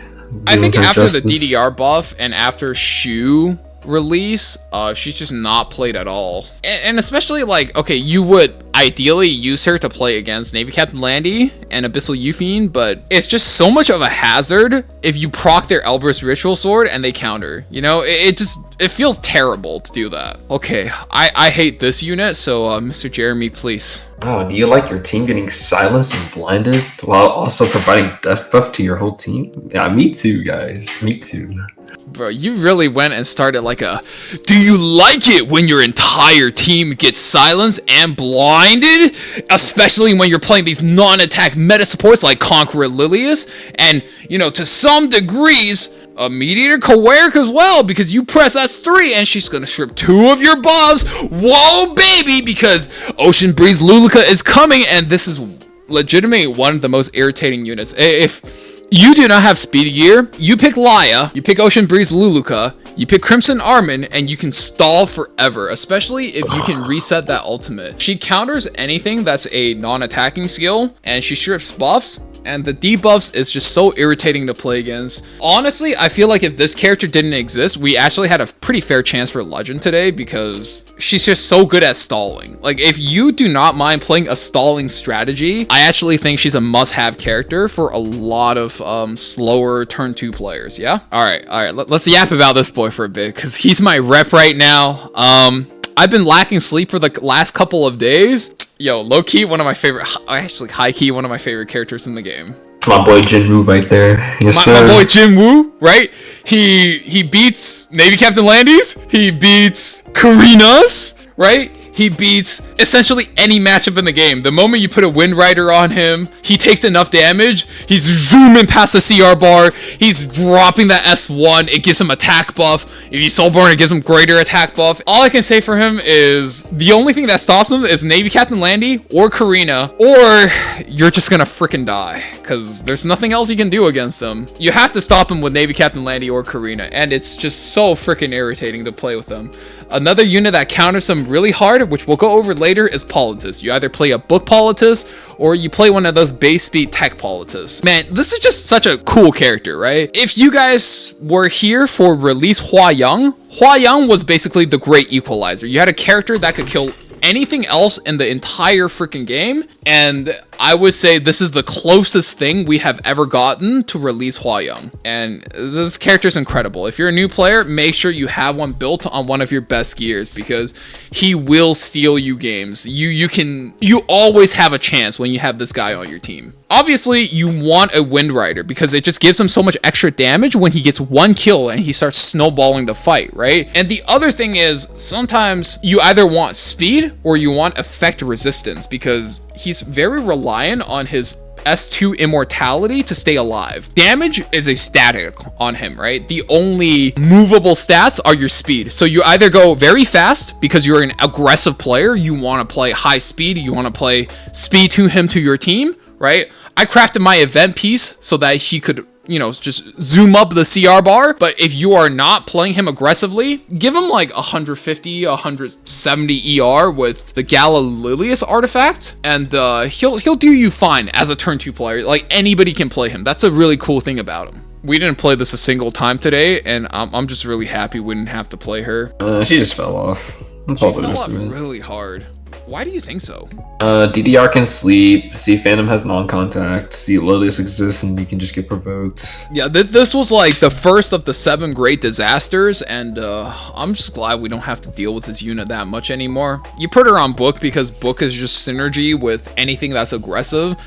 I think after the DDR buff and after Shu release, she's just not played at all. And especially like, okay, you would ideally use her to play against Navy Captain Landy and Abyssal Yufine, but it's just so much of a hazard if you proc their Elbrus Ritual Sword and they counter, you know? It feels terrible to do that. Okay, I hate this unit, so Mr. Jeremy, please. Oh, do you like your team getting silenced and blinded while also providing death buff to your whole team? Yeah, me too, guys. Me too. Bro, you really went and started like a, do you like it when your entire team gets silenced and blinded? Especially when you're playing these non-attack meta supports like Conqueror Lilias, and, you know, to some degrees, a Mediator Kawerik as well, because you press S3 and she's gonna strip 2 of your buffs. Whoa, baby, because Ocean Breeze Luluca is coming, and this is legitimately one of the most irritating units. If you do not have speed gear, you pick Laika, you pick Ocean Breeze Luluca, you pick Crimson Armin, and you can stall forever, especially if you can reset that ultimate. She counters anything that's a non-attacking skill, and she strips buffs, and the debuffs is just so irritating to play against. Honestly, I feel like if this character didn't exist, we actually had a pretty fair chance for Legend today, because she's just so good at stalling. Like, if you do not mind playing a stalling strategy, I actually think she's a must-have character for a lot of slower turn 2 players, yeah? Alright, let's yap about this boy for a bit, because he's my rep right now. I've been lacking sleep for the last couple of days. Yo, low-key, one of my favorite, actually high-key, one of my favorite characters in the game. My boy Jin Wu right there. Yes, my boy Jin Wu, right? He beats Navy Captain Landy's. He beats Karina's, right? He beats essentially any matchup in the game. The moment you put a Wind Rider on him, he takes enough damage. He's zooming past the CR bar. He's dropping that S1. It gives him attack buff. If you Soulborn, it gives him greater attack buff. All I can say for him is the only thing that stops him is Navy Captain Landy or Karina, or you're just gonna freaking die, because there's nothing else you can do against him. You have to stop him with Navy Captain Landy or Karina, and it's just so freaking irritating to play with them. Another unit that counters him really hard, which we'll go over later, is Politis. You either play a book Politis or you play one of those base speed tech Politis. Man, this is just such a cool character, right? If you guys were here for release Hua Yang was basically the great equalizer. You had a character that could kill anything else in the entire freaking game, and I would say this is the closest thing we have ever gotten to release Hua Yang. And this character is incredible. If you're a new player, make sure you have one built on one of your best gears, because he will steal you games. You always have a chance when you have this guy on your team. Obviously, you want a Wind Rider because it just gives him so much extra damage when he gets one kill and he starts snowballing the fight, right? And the other thing is, sometimes you either want speed or you want effect resistance, because he's very reliant on his S2 immortality to stay alive. Damage is a static on him, right? The only movable stats are your speed. So you either go very fast because you're an aggressive player, you want to play high speed, you want to play speed to him to your team, right? I crafted my event piece so that he could, you know, just zoom up the CR bar. But if you are not playing him aggressively, give him like 150, 170 ER with the Gala Lilias artifact, and he'll do you fine as a turn 2 player. Like, anybody can play him. That's a really cool thing about him. We didn't play this a single time today, and I'm just really happy we didn't have to play her. She just fell off. That's all there is to it. Really hard. Why do you think so? DDR can sleep, see Phantom has non-contact, see Lilias exists, and you can just get provoked. Yeah, this was like the first of the 7 great disasters, and I'm just glad we don't have to deal with this unit that much anymore. You put her on Book because Book is just synergy with anything that's aggressive,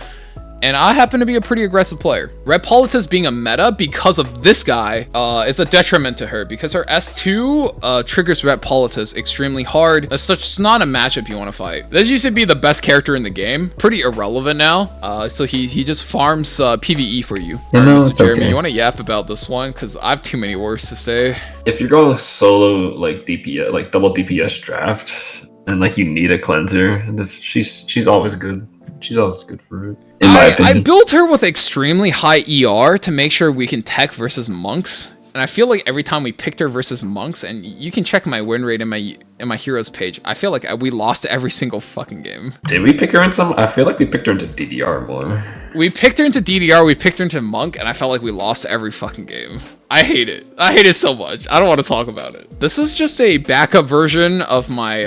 and I happen to be a pretty aggressive player. Red Politis being a meta because of this guy is a detriment to her, because her S2 triggers Red Politis extremely hard. As such, it's not a matchup you want to fight. This used to be the best character in the game. Pretty irrelevant now. So he just farms PvE for you. Alright, Mr. Jeremy, okay. You want to yap about this one? Because I have too many words to say. If you're going solo, like DPS, like double DPS draft, and like you need a cleanser, she's always good. She's always good for it, in my opinion. I built her with extremely high ER to make sure we can tech versus monks. And I feel like every time we picked her versus monks, and you can check my win rate in my heroes page, I feel like we lost every single fucking game. Did we pick her in some? I feel like we picked her into DDR more. We picked her into DDR, we picked her into monk, and I felt like we lost every fucking game. I hate it. I hate it so much. I don't want to talk about it. This is just a backup version of my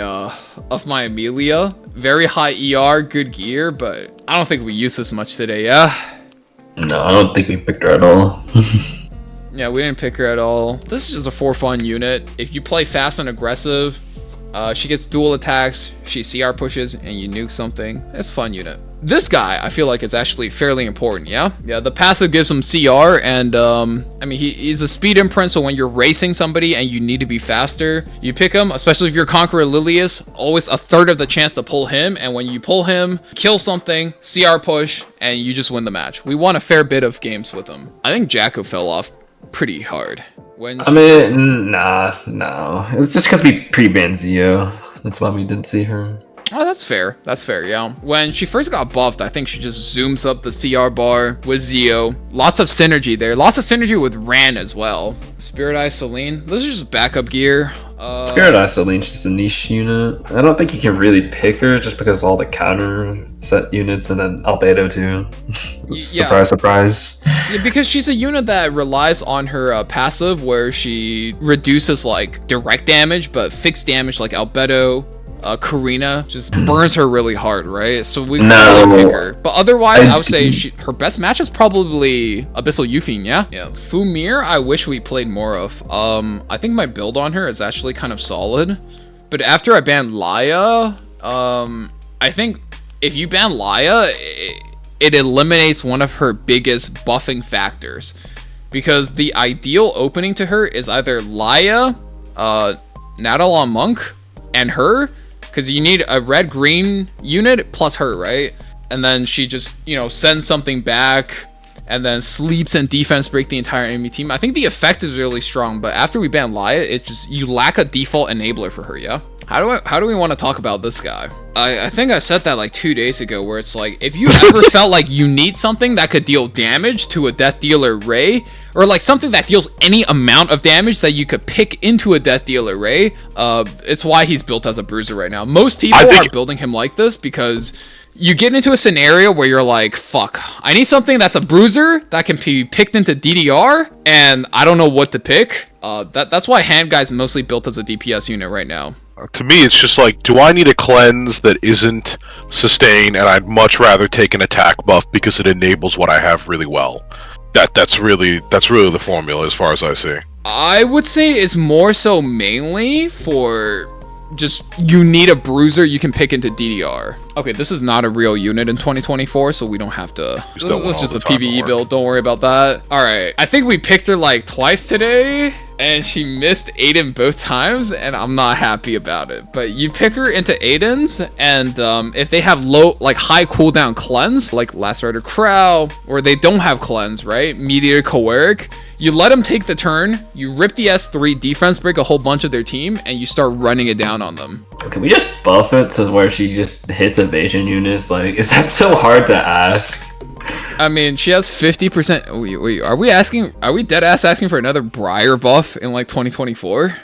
Amelia. Very high ER, good gear, but I don't think we use this much today, yeah? No, I don't think we picked her at all. Yeah, we didn't pick her at all. This is just a for fun unit. If you play fast and aggressive, she gets dual attacks, she CR pushes, and you nuke something. It's a fun unit. This guy, I feel like, is actually fairly important, yeah? Yeah, the passive gives him CR, and, I mean, he's a speed imprint, so when you're racing somebody and you need to be faster, you pick him, especially if you're Conqueror Lilias, always a third of the chance to pull him, and when you pull him, kill something, CR push, and you just win the match. We won a fair bit of games with him. I think Jacko fell off pretty hard. No. It's just because we pre-banned Zio. That's why we didn't see her. Oh, that's fair. That's fair, yeah. When she first got buffed, I think she just zooms up the CR bar with Zio. Lots of synergy there. Lots of synergy with Ran as well. Spirit Eye Celine. This is just backup gear. Spirit Eye Celine's just a niche unit. I don't think you can really pick her just because all the counter set units and then Albedo too. Surprise, surprise. Yeah, because she's a unit that relies on her passive where she reduces like direct damage, but fixed damage like Albedo. Karina just burns her really hard, right? So we can pick her. But otherwise, I would say her best match is probably Abyssal Euphine, yeah? Yeah. Fumir, I wish we played more of. I think my build on her is actually kind of solid. But after I banned Laia, I think if you ban Laia, it eliminates one of her biggest buffing factors. Because the ideal opening to her is either Laia, Nadal Monk, and her. Because you need a red-green unit plus her, right? And then she just, you know, sends something back and then sleeps and defense break the entire enemy team. I think the effect is really strong, but after we ban Laia, it's just, you lack a default enabler for her, yeah? How do we want to talk about this guy? I think I said that like 2 days ago, where it's like, if you ever felt like you need something that could deal damage to a Death Dealer Ray, or like something that deals any amount of damage that you could pick into a Death Dealer Ray, it's why he's built as a bruiser right now. Most people are building him like this because you get into a scenario where you're like, fuck, I need something that's a bruiser that can be picked into DDR, and I don't know what to pick. That's why Hand Guy's mostly built as a DPS unit right now. To me, it's just like, do I need a cleanse that isn't sustain, and I'd much rather take an attack buff because it enables what I have really well. That's really the formula as far as I see. I would say it's more so mainly for just, you need a bruiser you can pick into DDR. Okay, this is not a real unit in 2024, so we don't have to. This is just a PvE build. Don't worry about that. All right, I think we picked her like twice today. and she missed Aiden both times, and I'm not happy about it. But you pick her into Aiden's, and if they have high cooldown cleanse, like Last Rider Crow, or they don't have cleanse, right? Mediator Kawerik, you let them take the turn, you rip the S3, defense break a whole bunch of their team, and you start running it down on them. Can we just buff it to where she just hits evasion units? Like, is that so hard to ask? I mean, she has 50%. Wait, are we dead ass asking for another Briar buff in like 2024?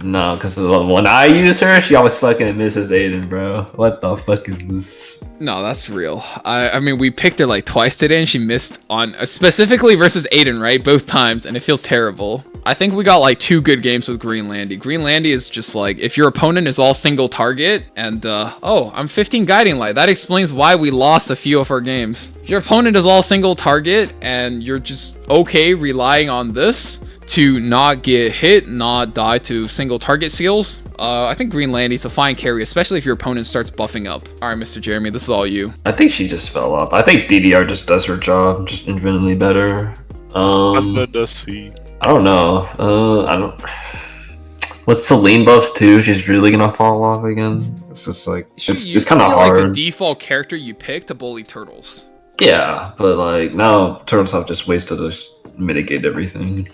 No, because when I use her, she always fucking misses Aiden, bro. What the fuck is this? No, that's real. I mean, we picked her like twice today, and she missed on specifically versus Aiden, right? Both times, and it feels terrible. I think we got like 2 good games with Green Landy. Green Landy is just like, if your opponent is all single target, and oh, I'm 15 guiding light. That explains why we lost a few of our games. If your opponent is all single target, and you're just okay relying on this to not get hit, not die to single target seals, I think Green Landy's a fine carry, especially if your opponent starts buffing up. All right, Mr. Jeremy, this is all you. I think she just fell off. I think DDR just does her job, just infinitely better. I don't know. I don't. With Celine buffs too, she's really gonna fall off again. It's just like it's kind of hard. Like the default character you pick to bully turtles. Yeah, but like now turtles have just ways to just mitigate everything.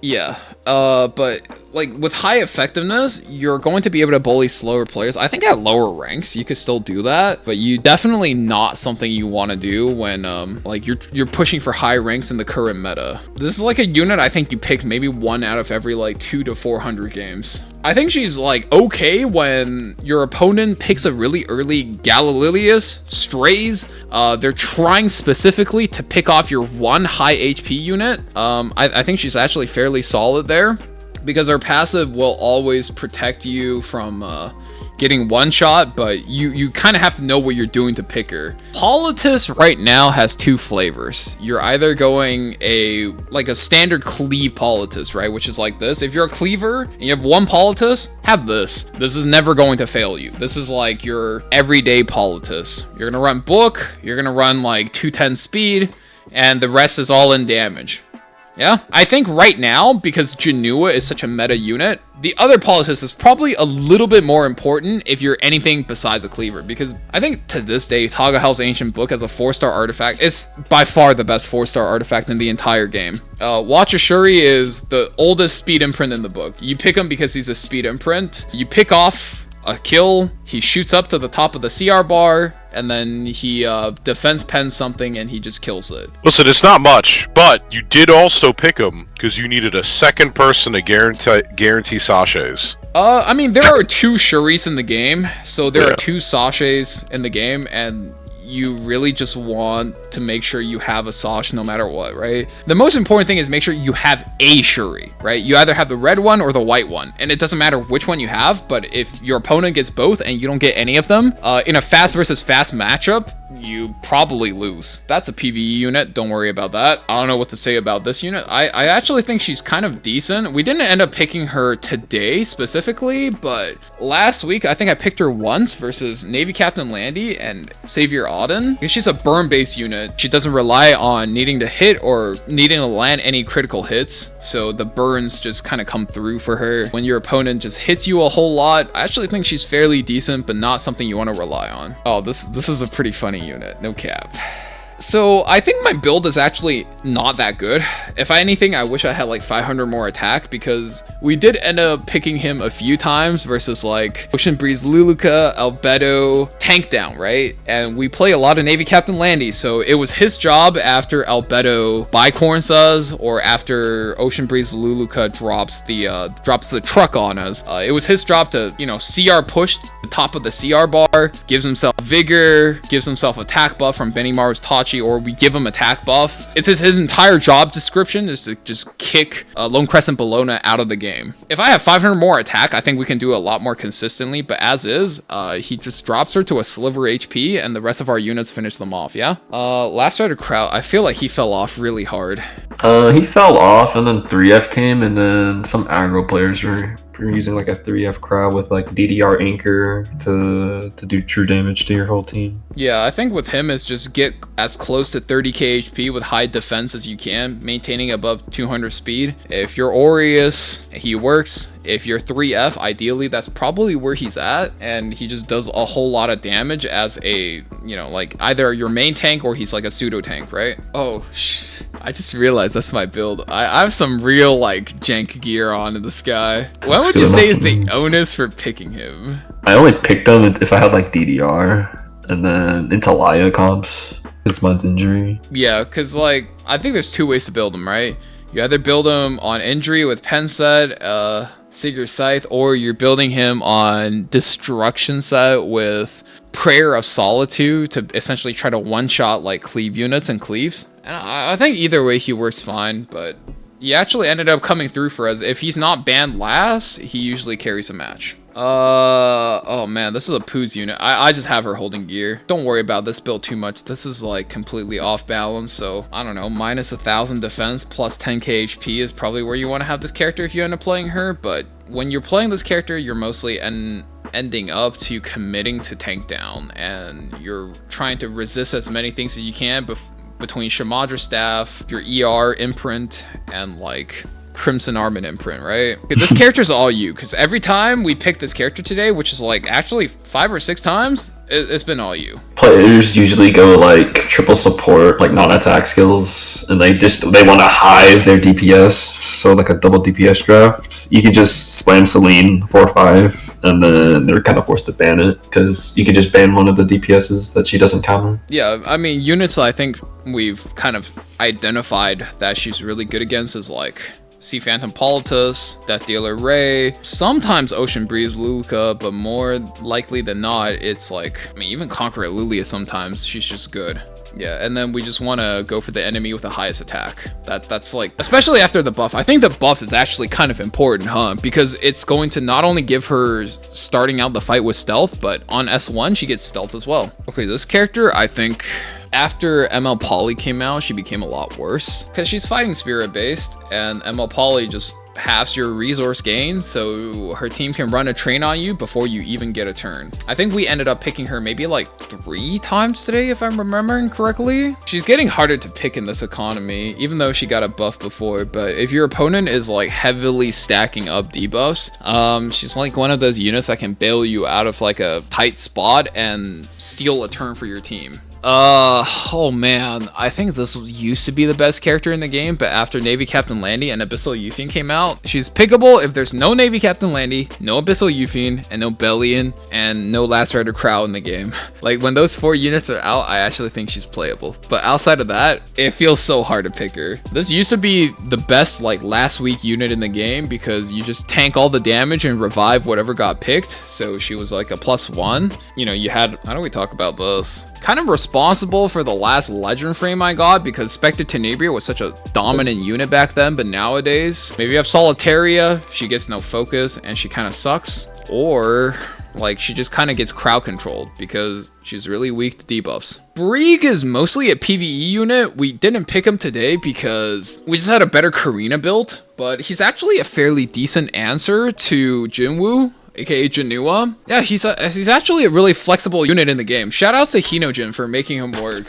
Yeah, but like with high effectiveness, you're going to be able to bully slower players. I think at lower ranks, you could still do that, but you definitely not something you want to do when like you're pushing for high ranks in the current meta. This is like a unit I think you pick maybe 1 out of every like 200 to 400 games. I think she's like okay when your opponent picks a really early Gala Lilias, strays. They're trying specifically to pick off your 1 high HP unit. I think she's actually fairly solid there, because her passive will always protect you from getting one shot, but you kind of have to know what you're doing to pick her. Politis right now has 2 flavors. You're either going a standard cleave Politis, right, which is like this. If you're a cleaver and you have 1 Politis, have this. This is never going to fail you. This is like your everyday Politis. You're gonna run book, you're gonna run like 210 speed, and the rest is all in damage. Yeah, I think right now, because Jenua is such a meta unit, the other Politis is probably a little bit more important if you're anything besides a cleaver, because I think to this day, Tagahel's Ancient Book as a 4-star artifact is by far the best 4-star artifact in the entire game. Watcher Shuri is the oldest speed imprint in the book. You pick him because he's a speed imprint. You pick off a kill, he shoots up to the top of the CR bar, and then he defense pens something and he just kills it. Listen, it's not much, but you did also pick him because you needed a second person to guarantee sachets. I mean, there are 2 Shuris in the game, so there are 2 sachets in the game, and you really just want to make sure you have a Sash no matter what, right? The most important thing is make sure you have a Shuri, right? You either have the red one or the white one, and it doesn't matter which one you have, but if your opponent gets both and you don't get any of them, in a fast versus fast matchup, you probably lose. That's a PvE unit, don't worry about that. I don't know what to say about this unit. I actually think she's kind of decent. We didn't end up picking her today specifically, but last week I think I picked her once versus Navy Captain Landy and Savior Auden, because she's a burn-based unit. She doesn't rely on needing to hit or needing to land any critical hits, so the burns just kind of come through for her. When your opponent just hits you a whole lot, I actually think she's fairly decent, but not something you want to rely on. Oh, this is a pretty funny unit, no cap. So I think my build is actually not that good. If anything, I wish I had like 500 more attack, because we did end up picking him a few times versus like Ocean Breeze Luluca, Albedo, tank down, right? And we play a lot of Navy Captain Landy, so it was his job after Albedo bicorns us, or after Ocean Breeze Luluca drops the truck on us. It was his job to, you know, CR push the top of the CR bar, gives himself vigor, gives himself attack buff from Benimaru's Tachi, or we give him attack buff. It's his entire job description is to just kick Lone Crescent Bologna out of the game. If I have 500 more attack, I think we can do a lot more consistently, but as is, he just drops her to a sliver HP and the rest of our units finish them off, yeah? Last Rider Kraut, I feel like he fell off really hard. He fell off, and then 3F came, and then some aggro players were You're using like a 3F crowd with like DDR anchor to do true damage to your whole team. Yeah, I think with him is just get as close to 30k HP with high defense as you can, maintaining above 200 speed. If you're Aureus, he works. If you're 3F, ideally that's probably where he's at, and he just does a whole lot of damage as a, you know, like either your main tank or he's like a pseudo tank, right? Oh, I just realized that's my build. I have some real like jank gear on in this guy. What would you say is the onus for picking him? I only picked him if I had like DDR, and then into Laika comps. It's mine's injury. Yeah, because like I think there's two ways to build him, right? You either build him on injury with pen set, Sigurd Scythe, or you're building him on destruction set with Prayer of Solitude to essentially try to one-shot like cleave units and cleaves. And I think either way he works fine, but he actually ended up coming through for us. If he's not banned last, he usually carries a match. Oh man, this is a Poo's unit. I just have her holding gear. Don't worry about this build too much. This is like completely off balance, so I don't know, minus 1,000 defense plus 10k HP is probably where you want to have this character if you end up playing her, but when you're playing this character, you're mostly ending up to committing to tank down, and you're trying to resist as many things as you can between Shamadra Staff, your ER imprint, and like Crimson Armament imprint, right? This character's all you, because every time we pick this character today, which is like actually 5 or 6 times, it's been all you. Players usually go like triple support, like non-attack skills, and they want to hive their DPS, so like a double DPS draft. You can just spam Celine 4/5, and then they're kind of forced to ban it, because you can just ban one of the DPSs that she doesn't counter. Yeah, I mean, units I think we've kind of identified that she's really good against is like Phantom Politis, Death Dealer Ray, sometimes Ocean Breeze Luluca, but more likely than not, it's like, I mean, even Conqueror Lilias sometimes, she's just good. Yeah, and then we just want to go for the enemy with the highest attack. That's like, especially after the buff. I think the buff is actually kind of important, huh? Because it's going to not only give her starting out the fight with stealth, but on S1, she gets stealth as well. Okay, this character, I think after ML Poly came out, she became a lot worse because she's fighting spirit based, and ML Poly just halves your resource gain, so her team can run a train on you before you even get a turn. I think we ended up picking her maybe like 3 times today, if I'm remembering correctly. She's getting harder to pick in this economy, even though she got a buff before, but if your opponent is like heavily stacking up debuffs, she's like one of those units that can bail you out of like a tight spot and steal a turn for your team. Oh man, I think this used to be the best character in the game, but after Navy Captain Landy and Abyssal Euphine came out, she's pickable if there's no Navy Captain Landy, no Abyssal Euphine, and no Bellion, and no Last Rider Crow in the game. Like, when those 4 units are out, I actually think she's playable. But outside of that, it feels so hard to pick her. This used to be the best, like, last week unit in the game because you just tank all the damage and revive whatever got picked, so she was like a +1. You know, you had, how do we talk about this? Kind of responsible for the last legend frame I got because Spectre Tenebria was such a dominant unit back then, but nowadays, maybe you have Solitaria, she gets no focus and she kind of sucks, or like she just kind of gets crowd controlled because she's really weak to debuffs. Brig is mostly a PvE unit. We didn't pick him today because we just had a better Karina build, but he's actually a fairly decent answer to Jin Wu, aka Jenua. Yeah, he's actually a really flexible unit in the game. Shoutouts to Hinojin for making him work.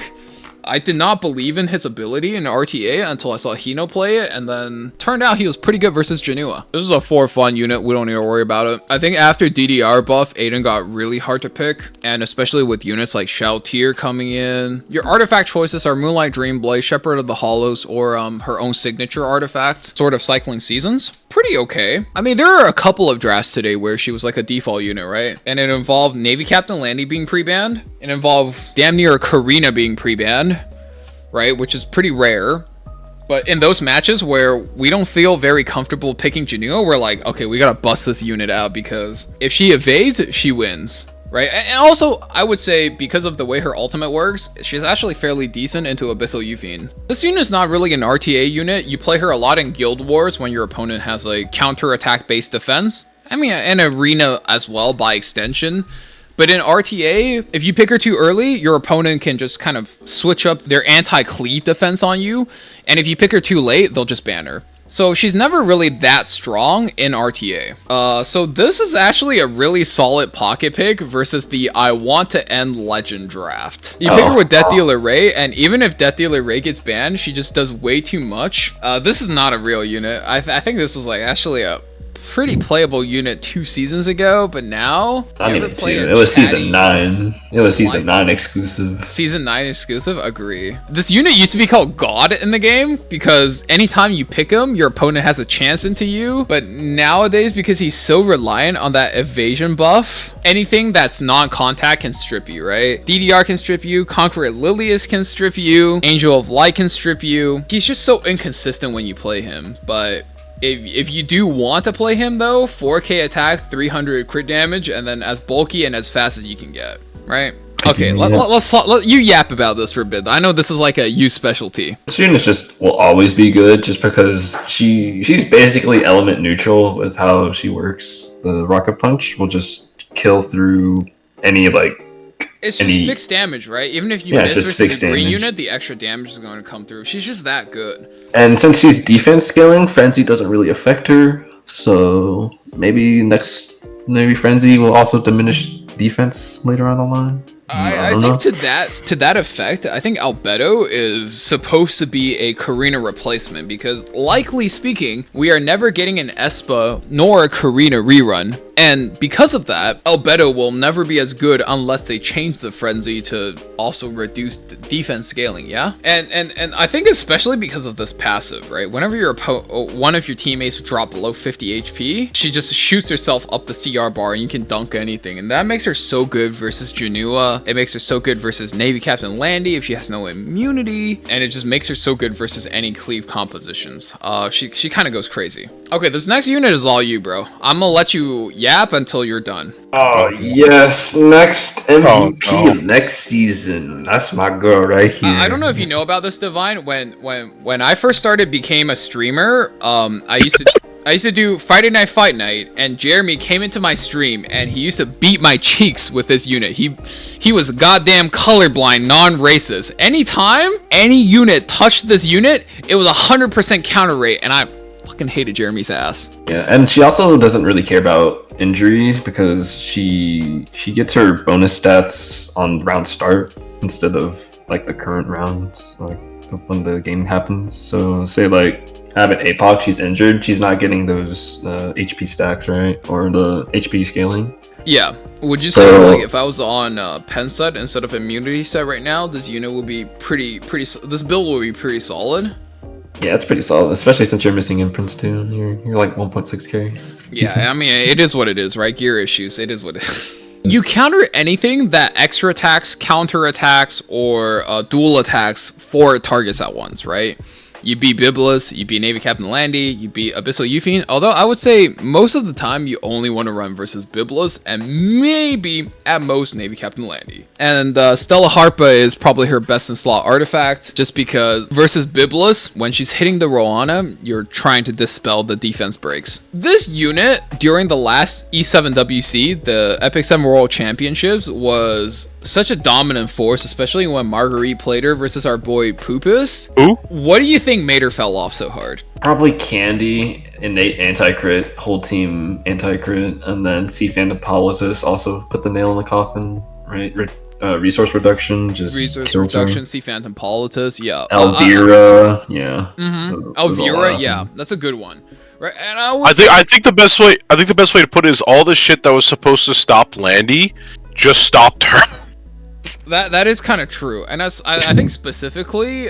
I did not believe in his ability in RTA until I saw Hino play it, and then turned out he was pretty good versus Jenua. This is a 4-fun unit, we don't need to worry about it. I think after DDR buff, Aiden got really hard to pick, and especially with units like Shao Tier coming in. Your artifact choices are Moonlight Dreamblade, Shepherd of the Hollows, or her own signature artifact, sort of cycling seasons. Pretty okay. I mean, there are a couple of drafts today where she was like a default unit, right? And it involved Navy Captain Landy being pre-banned. It involved damn near Karina being pre-banned, right? Which is pretty rare. But in those matches where we don't feel very comfortable picking Jenua, we're like, okay, we gotta bust this unit out because if she evades, she wins. Right, and also, I would say, because of the way her ultimate works, she's actually fairly decent into Abyssal Euphine. This unit is not really an RTA unit. You play her a lot in Guild Wars when your opponent has a counter-attack based defense. I mean, in Arena as well, by extension. But in RTA, if you pick her too early, your opponent can just kind of switch up their anti-cleave defense on you. And if you pick her too late, they'll just ban her. So she's never really that strong in RTA. So this is actually a really solid pocket pick versus the I want to end legend draft. You pick her with Death Dealer Ray, and even if Death Dealer Ray gets banned, she just does way too much. This is not a real unit. I think this was like actually a pretty playable unit 2 seasons ago, but now not even 2. It was season 9. It was season 9 exclusive. Season 9 exclusive. Agree. This unit used to be called God in the game because anytime you pick him, your opponent has a chance into you. But nowadays, because he's so reliant on that evasion buff, anything that's non-contact can strip you, right? DDR can strip you. Conqueror Lilias can strip you. Angel of Light can strip you. He's just so inconsistent when you play him, but if you do want to play him though, 4k attack, 300 crit damage, and then as bulky and as fast as you can get, right? Okay, let's you yap about this for a bit. I know this is like a you specialty. This unit just will always be good just because she's basically element neutral with how she works. The rocket punch will just kill through any like it's just fixed damage, right? Even if you miss versus a green unit, the extra damage is going to come through. She's just that good. And since she's defense scaling, Frenzy doesn't really affect her. So maybe Frenzy will also diminish defense later on the line. I think to that effect, I think Albedo is supposed to be a Karina replacement because, likely speaking, we are never getting an Espa nor a Karina rerun. And because of that, Albedo will never be as good unless they change the Frenzy to also reduce defense scaling, yeah? And I think especially because of this passive, right? Whenever one of your teammates drop below 50 HP, she just shoots herself up the CR bar and you can dunk anything. And that makes her so good versus Jenua. It makes her so good versus Navy Captain Landy if she has no immunity. And it just makes her so good versus any cleave compositions. She kind of goes crazy. Okay, this next unit is all you, bro. I'm gonna let you yap until you're done. Oh yes, next MVP of next season. That's my girl right here. I don't know if you know about this, Divine. When I first became a streamer, I used to do Friday Night Fight Night, and Jeremy came into my stream and he used to beat my cheeks with this unit. He was goddamn colorblind, non-racist. Anytime any unit touched this unit, it was 100% counter rate, and I fucking hated Jeremy's ass. Yeah, and she also doesn't really care about injuries because she gets her bonus stats on round start instead of like the current rounds, like when the game happens. So say like have an APOC, she's injured, she's not getting those HP stacks, right? Or the HP scaling. Yeah. Would you say like if I was on pen set instead of immunity set right now, this unit would be pretty this build will be pretty solid? Yeah, it's pretty solid, especially since you're missing imprints too. You're like 1.6k. Yeah, I mean, it is what it is, right? Gear issues, it is what it is. You counter anything that extra attacks, counter attacks, or dual attacks 4 targets at once, right? You beat Biblis, you beat Navy Captain Landy, you beat Abyssal Euphine. Although I would say most of the time you only want to run versus Biblis and maybe at most Navy Captain Landy. And Stella Harpa is probably her best in slot artifact just because versus Biblis, when she's hitting the Roana, you're trying to dispel the defense breaks. This unit during the last E7WC, the Epic 7 World Championships, was such a dominant force, especially when Marguerite played her versus our boy Purrgis. Who? What do you think made her fell off so hard? Probably Candy, innate anti-crit, whole team anti-crit, and then Phantom Politis also put the nail in the coffin, right? Resource reduction, Phantom Politis, yeah. Elvira, yeah. Elvira, yeah, that's a good one. Right, and I think the best way to put it is all the shit that was supposed to stop Landy just stopped her. That is kind of true, and I think specifically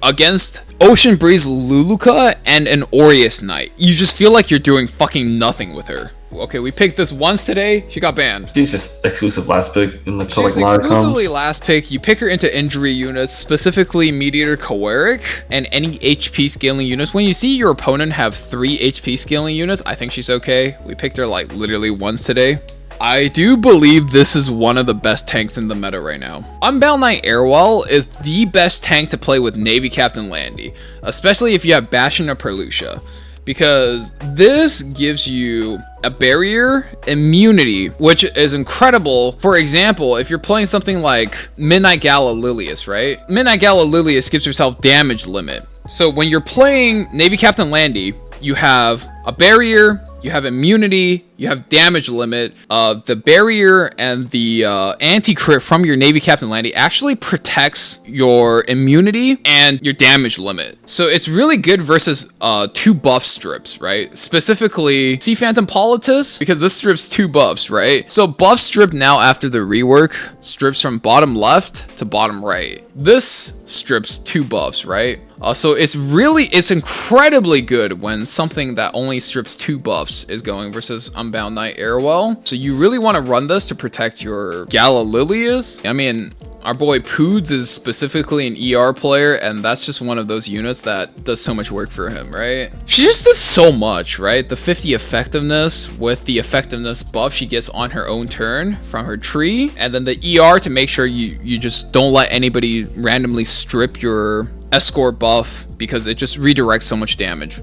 against Ocean Breeze Luluca and an Aureus Knight, you just feel like you're doing fucking nothing with her. Okay, we picked this once today. She got banned. She's just exclusive last pick in the She's exclusively last pick. You pick her into injury units, specifically Mediator Kawerik and any HP scaling units. When you see your opponent have 3 HP scaling units, I think she's okay. We picked her like literally once today. I do believe this is one of the best tanks in the meta right now. Unbound Knight Airwell is the best tank to play with Navy Captain Landy, especially if you have Bastion or Perlucia, because this gives you a barrier immunity, which is incredible. For example, if you're playing something like Midnight Gala Lilias, right? Midnight Gala Lilias gives herself damage limit. So when you're playing Navy Captain Landy, you have a barrier, you have immunity, you have damage limit. The barrier and the anti-crit from your Navy Captain Landy actually protects your immunity and your damage limit. So it's really good versus 2 buff strips, right? Specifically, see Phantom Politis, because this strips 2 buffs, right? So buff strip now after the rework strips from bottom left to bottom right. This strips 2 buffs, right? So it's incredibly good when something that only strips 2 buffs is going versus Unbound Knight Airwell. So you really want to run this to protect your Gala Lilias. I mean, our boy Poods is specifically an ER player, and that's just one of those units that does so much work for him, right? She just does so much, right? The 50 effectiveness with the effectiveness buff she gets on her own turn from her tree, and then the ER to make sure you just don't let anybody randomly strip your escort buff, because it just redirects so much damage.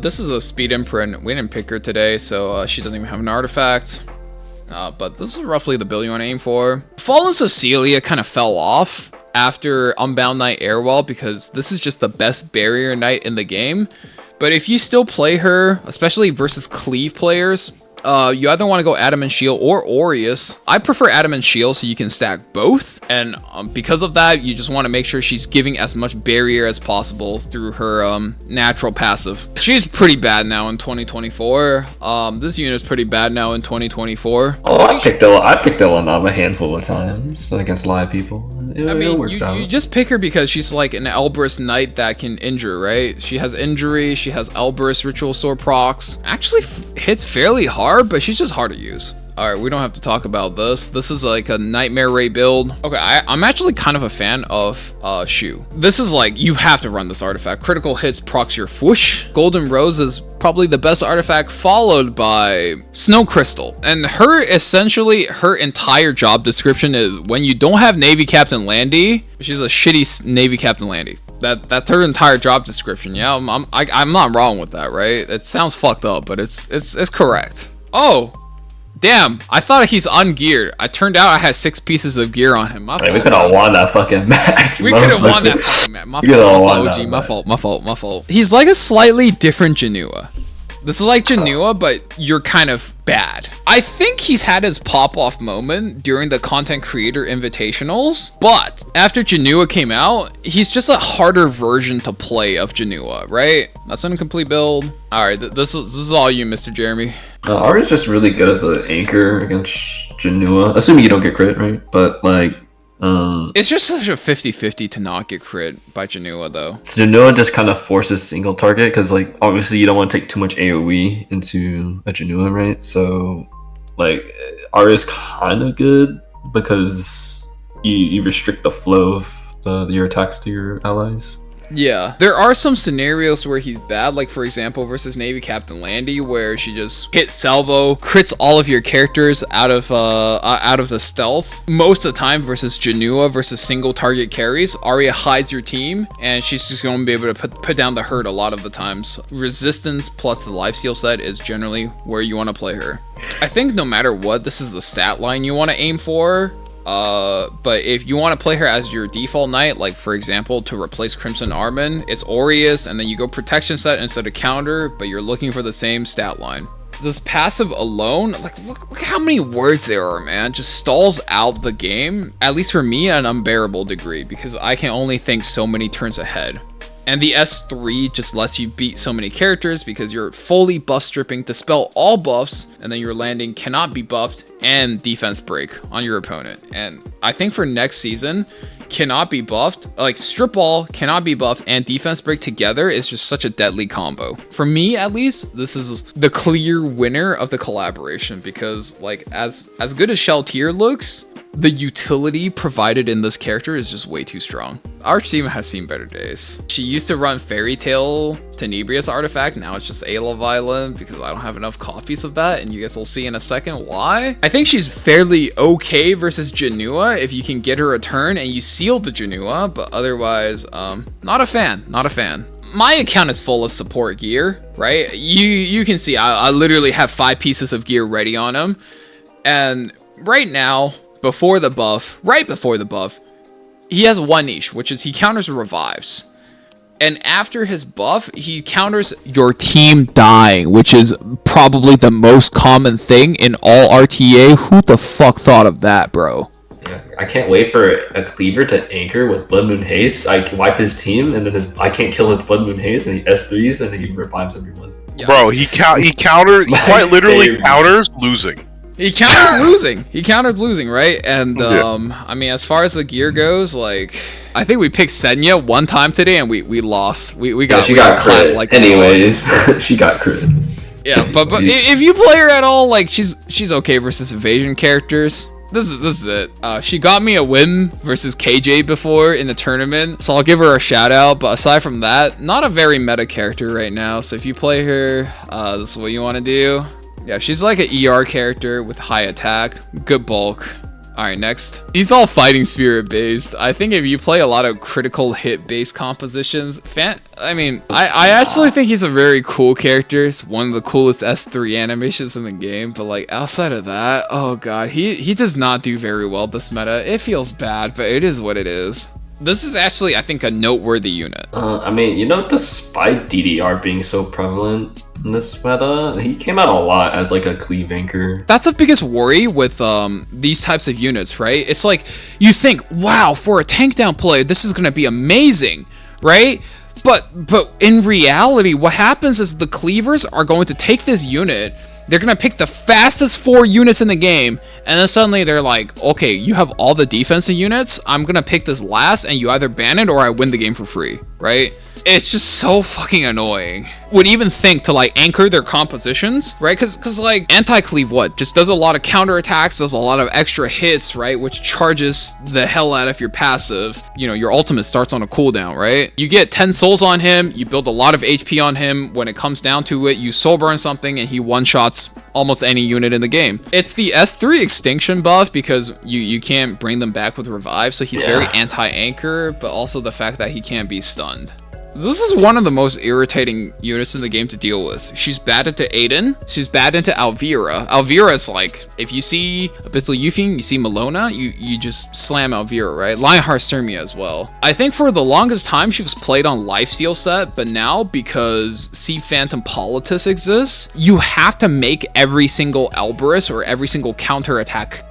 This is a speed imprint. We didn't pick her today, so she doesn't even have an artifact. But this is roughly the build you want to aim for. Fallen Cecilia kind of fell off after Unbound Knight Airwell, because this is just the best barrier knight in the game. But if you still play her, especially versus cleave players, you either want to go Adamant Shield or Aureus. I prefer Adamant Shield so you can stack both, and because of that, you just want to make sure she's giving as much barrier as possible through her natural passive. She's pretty bad now in 2024. This unit is pretty bad now in 2024. Oh, I picked Illanov a handful of times against live people. I mean, you just pick her because she's like an Elbrus knight that can injure, right? She has injury, she has Elbrus Ritual Sword procs. Actually hits fairly hard, but she's just hard to use. Alright, we don't have to talk about this. This is like a Nightmare Ray build. Okay, I'm actually kind of a fan of Shu. This is like, you have to run this artifact. Critical hits procs your Fwoosh. Golden Rose is probably the best artifact, followed by Snow Crystal. And her entire job description is when you don't have Navy Captain Landy, she's a shitty Navy Captain Landy. That's her entire job description. Yeah, I'm not wrong with that, right? It sounds fucked up, but it's correct. Oh, damn! I thought he's ungeared. It turned out I had 6 pieces of gear on him. My fault. We could have won that fucking match. We could have won that fucking match. My fault. He's like a slightly different Jenua. This is like Jenua, but you're kind of bad. I think he's had his pop-off moment during the Content Creator Invitationals, but after Jenua came out, he's just a harder version to play of Jenua, right? That's an incomplete build. Alright, this is all you, Mr. Jeremy. Ari's just really good as an anchor against Jenua, assuming you don't get crit, right? But like, it's just such a 50-50 to not get crit by Jenua, though. So Jenua just kind of forces single target, because like obviously you don't want to take too much AoE into a Jenua, right? So like Ari's kind of good because you restrict the flow of your attacks to your allies. Yeah, there are some scenarios where he's bad, like for example versus Navy Captain Landy, where she just hits salvo, crits all of your characters out of the stealth. Most of the time versus Jenua versus single target carries, Arya hides your team and she's just going to be able to put down the hurt a lot of the times. Resistance plus the lifesteal set is generally where you want to play her. I think no matter what, this is the stat line you want to aim for. But if you want to play her as your default knight, like for example to replace Crimson Armin, it's Aureus, and then you go protection set instead of counter, but you're looking for the same stat line. This passive alone, like look how many words there are, man, just stalls out the game, at least for me, at an unbearable degree, because I can only think so many turns ahead. And the S3 just lets you beat so many characters because you're fully buff stripping to spell all buffs, and then your landing cannot be buffed and defense break on your opponent. And I think for next season, cannot be buffed, like strip all, cannot be buffed, and defense break together is just such a deadly combo. For me, at least, this is the clear winner of the collaboration, because like as good as Sheltier looks, the utility provided in this character is just way too strong. Our team has seen better days. She used to run Fairytale Tenebria's artifact, now it's just Ayla Violent because I don't have enough copies of that, and you guys will see in a second why. I think she's fairly okay versus Jenua if you can get her a turn and you seal the Jenua, but otherwise, not a fan. My account is full of support gear, right? You can see I literally have 5 pieces of gear ready on him, and right now, right before the buff, he has one niche, which is he counters revives. And after his buff, he counters your team dying, which is probably the most common thing in all RTA. Who the fuck thought of that, bro? Yeah, I can't wait for a cleaver to anchor with Blood Moon Haste. I wipe his team, and then I can't kill his Blood Moon Haste, and he S3s, and then he revives everyone. Yeah. Bro, he quite literally counters losing. He countered losing. He countered losing, right? And I mean, as far as the gear goes, like, I think we picked Senya one time today, and we lost. We got she got crit. Like, anyways, she got crit. Yeah, but if you play her at all, like, she's okay versus evasion characters. This is it. She got me a win versus KJ before in the tournament, so I'll give her a shout out. But aside from that, not a very meta character right now. So if you play her, this is what you want to do. Yeah, she's like an ER character with high attack, good bulk. Alright, next. He's all fighting spirit based. I think if you play a lot of critical hit based compositions, I actually think he's a very cool character. It's one of the coolest S3 animations in the game, but like outside of that, oh god, he does not do very well this meta. It feels bad, but it is what it is. This is actually, I think, a noteworthy unit. I mean, despite DDR being so prevalent in this meta, he came out a lot as like a cleave anchor. That's the biggest worry with these types of units, right? It's like, you think, wow, for a tank down play, this is going to be amazing, right? But in reality, what happens is the cleavers are going to take this unit, they're going to pick the fastest 4 units in the game, and then suddenly they're like, okay, you have all the defensive units, I'm going to pick this last, and you either ban it or I win the game for free, right? It's just so fucking annoying. Would even think to like anchor their compositions, right? Because like anti-cleave just does a lot of counterattacks, does a lot of extra hits, right? Which charges the hell out of your passive. You know, your ultimate starts on a cooldown, right? You get 10 souls on him, you build a lot of HP on him. When it comes down to it, you soul burn something and he one-shots almost any unit in the game. It's the S3 extinction buff because you can't bring them back with revive, so he's very anti-anchor, but also the fact that he can't be stunned. This is one of the most irritating units in the game to deal with. She's bad into Aiden. She's bad into Alvira. Alvira is like, if you see Abyssal Yufing, you see Malona, you just slam Alvira, right? Lionheart Sirmia as well. I think for the longest time she was played on Lifesteal set, but now because Phantom Politis exists, you have to make every single Elberus or every single counterattack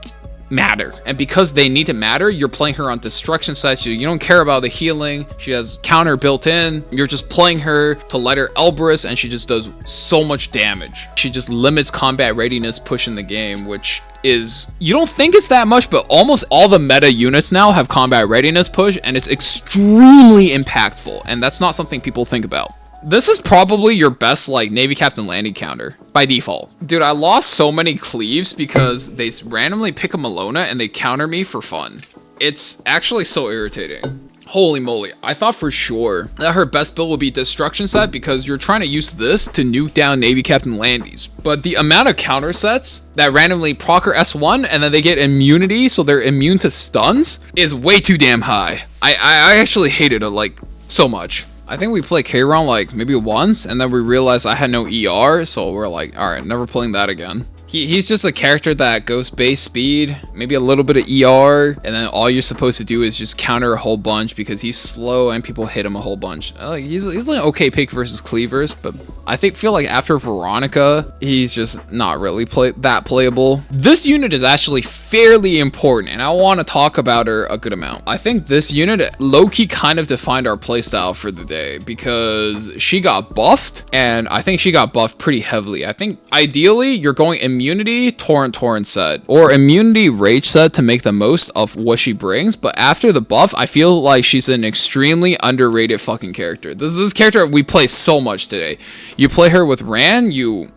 matter, and because they need to matter, you're playing her on destruction sets. You don't care about the healing. She has counter built in. You're just playing her to let her Elberus, and she just does so much damage. She just limits combat readiness push in the game, which is, you don't think it's that much, but almost all the meta units now have combat readiness push, and it's extremely impactful, and that's not something people think about. This is probably your best, like, Navy Captain Landy counter, by default. Dude, I lost so many cleaves because they randomly pick a Malona and they counter me for fun. It's actually so irritating. Holy moly, I thought for sure that her best build would be Destruction set because you're trying to use this to nuke down Navy Captain Landys. But the amount of counter sets that randomly proc her S1 and then they get immunity so they're immune to stuns is way too damn high. I actually hated it, like, so much. I think we played Karin like maybe once, and then we realized I had no ER, so we're like, alright, never playing that again. He's just a character that goes base speed, maybe a little bit of ER, and then all you're supposed to do is just counter a whole bunch because he's slow and people hit him a whole bunch. He's an okay pick versus cleavers, but I feel like after Veronica, he's just not really that playable. This unit is actually fairly important, and I want to talk about her a good amount. I think this unit low-key kind of defined our playstyle for the day because she got buffed, and I think she got buffed pretty heavily. I think ideally you're going immunity torrent set or immunity rage set to make the most of what she brings, but after the buff I feel like she's an extremely underrated fucking character. This is this character we play so much today. You play her with Ran, you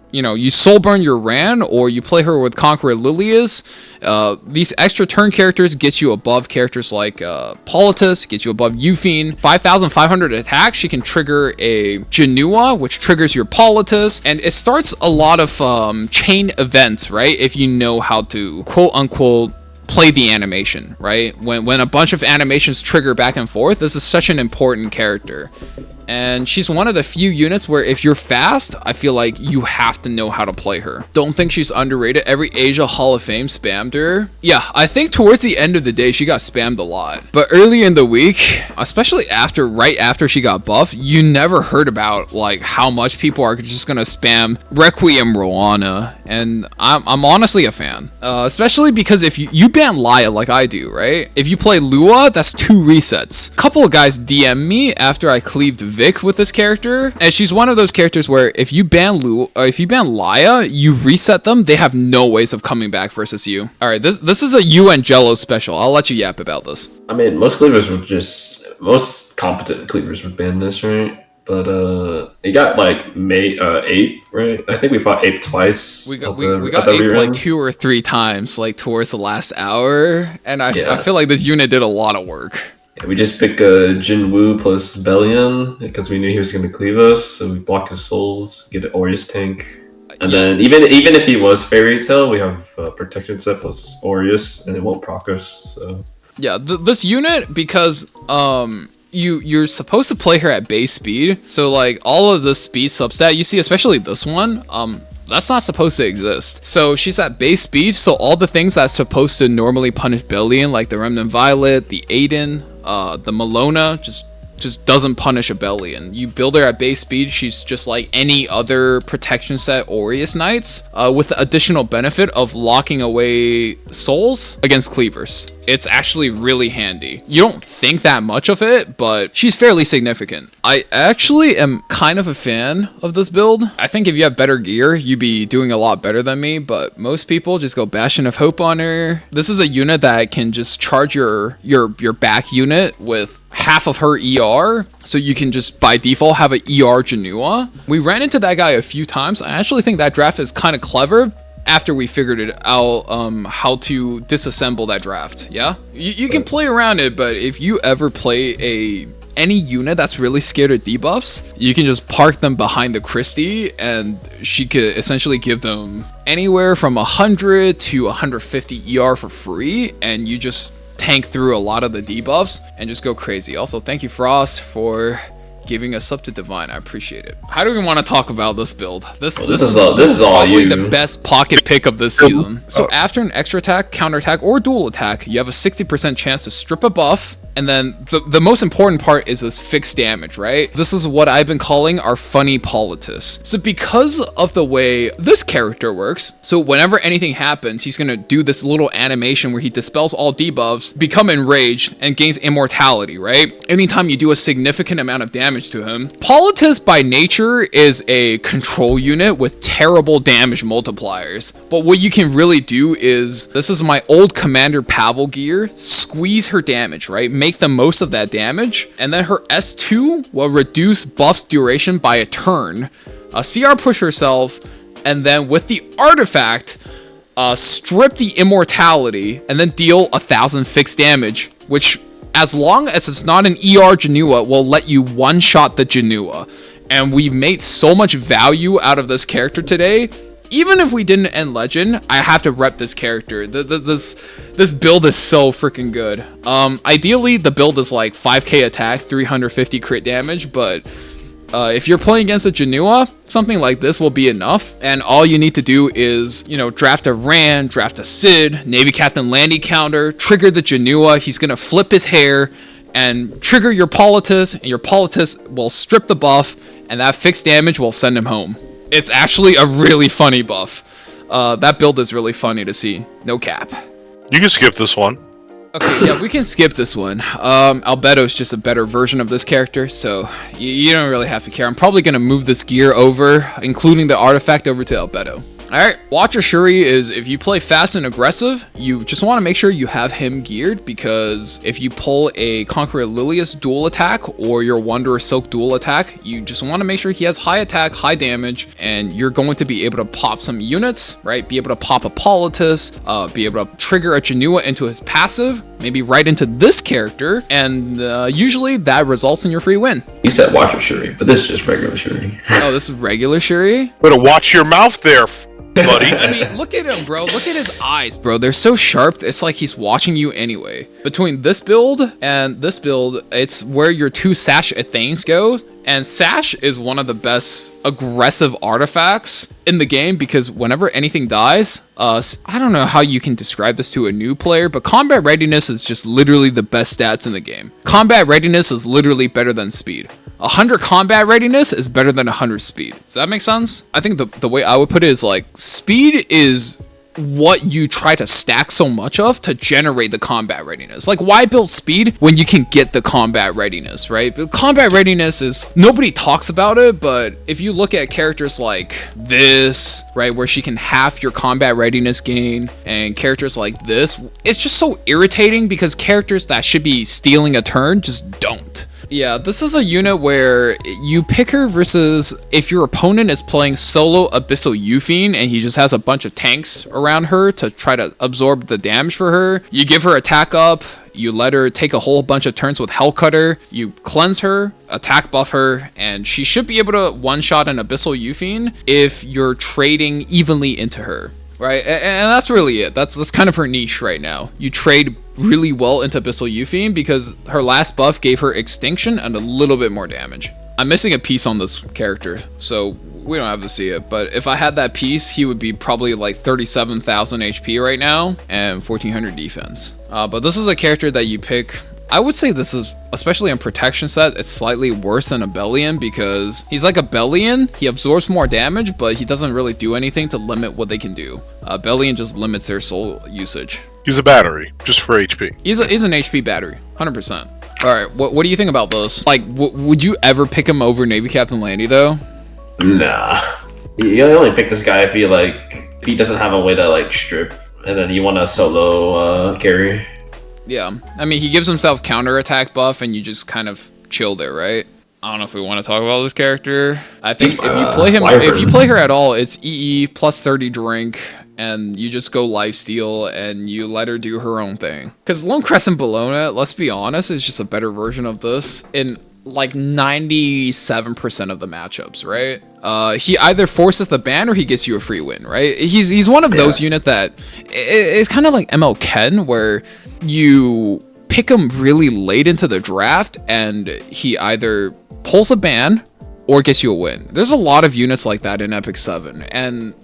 soul burn your Ran, or you play her with Conqueror Lilias. These extra turn characters get you above characters like Politis, gets you above Yufine. 5,500 attack, she can trigger a Jenua, which triggers your Politis, and it starts a lot of chain events, right? If you know how to quote unquote play the animation, right? When a bunch of animations trigger back and forth, this is such an important character. and she's one of the few units where if you're fast, I feel like you have to know how to play her. Don't think she's underrated. Every Asia Hall of Fame spammed her. Yeah, I think towards the end of the day, she got spammed a lot. But early in the week, especially right after she got buffed, you never heard about like how much people are just gonna spam Requiem Roana, and I'm honestly a fan. Especially because if you ban Laia like I do, right? If you play Lua, that's 2 resets. A couple of guys DM me after I cleaved Vic with this character, and she's one of those characters where if you ban Laia, you reset them, they have no ways of coming back versus you. Alright, this is a you and Jello special. I'll let you yap about this. I mean, most competent cleavers would ban this, right? But it got like Ape, right? I think we fought Ape twice. We got Ape like 2 or 3 times, like towards the last hour, and I feel like this unit did a lot of work. Yeah, we just picked Jin Wu plus Bellion because we knew he was going to cleave us, so we block his souls, get an Aureus tank. And then even if he was Fairytale, we have protection set plus Aureus, and it won't proc us. So yeah, this unit, because you're supposed to play her at base speed, so like all of the speed substat you see, especially this one, that's not supposed to exist. So she's at base speed, so all the things that's supposed to normally punish Bellion, like the Remnant Violet, the Aiden, the Malona, just doesn't punish a Bellion. You build her at base speed, she's just like any other protection set Aureus Knights, with the additional benefit of locking away souls against cleavers. It's actually really handy. You don't think that much of it, but she's fairly significant. I actually am kind of a fan of this build. I think if you have better gear, you'd be doing a lot better than me, but most people just go Bastion of Hope on her. This is a unit that can just charge your back unit with half of her ER, so you can just by default have an ER Jenua. We ran into that guy a few times. I actually think that draft is kind of clever after we figured it out, how to disassemble that draft. Yeah, you can play around it, but if you ever play any unit that's really scared of debuffs, you can just park them behind the Christie, and she could essentially give them anywhere from 100 to 150 ER for free, and you just tank through a lot of the debuffs and just go crazy. Also, thank you Frost for giving us up to Divine. I appreciate it. How do we want to talk about this build? This is probably the best pocket pick of this season. So after an extra attack, counter attack, or dual attack, you have a 60% chance to strip a buff. And then the most important part is this fixed damage, right? This is what I've been calling our funny Politis. So because of the way this character works, so whenever anything happens, he's gonna do this little animation where he dispels all debuffs, become enraged, and gains immortality, right? Anytime you do a significant amount of damage to him. Politis by nature is a control unit with terrible damage multipliers. But what you can really do is, this is my old Commander Pavel gear, squeeze her damage, right? Make the most of that damage, and then her S2 will reduce buff's duration by a turn, CR push herself, and then with the artifact, strip the immortality, and then deal 1,000 fixed damage, which, as long as it's not an ER Jenua, will let you one-shot the Jenua. And we've made so much value out of this character today. Even if we didn't end Legend, I have to rep this character. This build is so freaking good. Ideally, the build is like 5k attack, 350 crit damage, but if you're playing against a Jenua, something like this will be enough. And all you need to do is, draft a Ran, draft a Cidd, Navy Captain Landy counter, trigger the Jenua. He's gonna flip his hair and trigger your Politis, and your Politis will strip the buff, and that fixed damage will send him home. It's actually a really funny buff. That build is really funny to see. No cap. You can skip this one. Okay, yeah, we can skip this one. Albeto's just a better version of this character, so you don't really have to care. I'm probably going to move this gear over, including the artifact, over to Albeto. Alright, Watcher Shuri is, if you play fast and aggressive, you just want to make sure you have him geared, because if you pull a Conqueror Lilias dual attack or your Wanderer Silk dual attack, you just want to make sure he has high attack, high damage, and you're going to be able to pop some units, right? Be able to pop a Politis, be able to trigger a Jenua into his passive, maybe right into this character, and usually that results in your free win. You said Watcher Shuri, but this is just regular Shuri. Oh, this is regular Shuri? Better watch your mouth there, buddy. I mean, look at him, bro. Look at his eyes, bro. They're so sharp. It's like he's watching you anyway. Between this build and this build, it's where your 2 Sash Athanes go. And Sash is one of the best aggressive artifacts in the game because whenever anything dies, I don't know how you can describe this to a new player, but combat readiness is just literally the best stats in the game. Combat readiness is literally better than speed. 100 combat readiness is better than 100 speed. Does that make sense? I think the way I would put it is like, speed is what you try to stack so much of to generate the combat readiness. Like, why build speed when you can get the combat readiness, right? But combat readiness is, nobody talks about it, but if you look at characters like this, right, where she can half your combat readiness gain, and characters like this, it's just so irritating because characters that should be stealing a turn just don't. Yeah, this is a unit where you pick her versus if your opponent is playing solo Abyssal Euphine and he just has a bunch of tanks around her to try to absorb the damage for her. You give her attack up, you let her take a whole bunch of turns with Hellcutter, you cleanse her, attack buff her, and she should be able to one-shot an Abyssal Euphine if you're trading evenly into her. Right, and that's really it. That's kind of her niche right now. You trade really well into Abyssal Euphine because her last buff gave her extinction and a little bit more damage. I'm missing a piece on this character, so we don't have to see it. But if I had that piece, he would be probably like 37,000 HP right now and 1400 defense. But this is a character that you pick. I would say this is, especially on protection set, it's slightly worse than a Bellion because he's like a Bellion. He absorbs more damage, but he doesn't really do anything to limit what they can do. Bellion just limits their soul usage. He's a battery, just for HP. He's an HP battery, 100%. All right, what do you think about those? Like, would you ever pick him over Navy Captain Landy though? Nah. You only pick this guy if he doesn't have a way to like strip, and then you want a solo carry. Yeah, I mean, he gives himself counterattack buff, and you just kind of chill there, right? I don't know if we want to talk about this character. I think if you play him, if you play her at all, it's EE plus 30 drink, and you just go lifesteal, and you let her do her own thing. Because Lone Crescent Bologna, let's be honest, is just a better version of this in like 97% of the matchups, right? He either forces the ban or he gets you a free win, right? He's one of those units that it's kind of like ML Ken, where you pick him really late into the draft and he either pulls a ban or gets you a win. There's a lot of units like that in Epic 7, and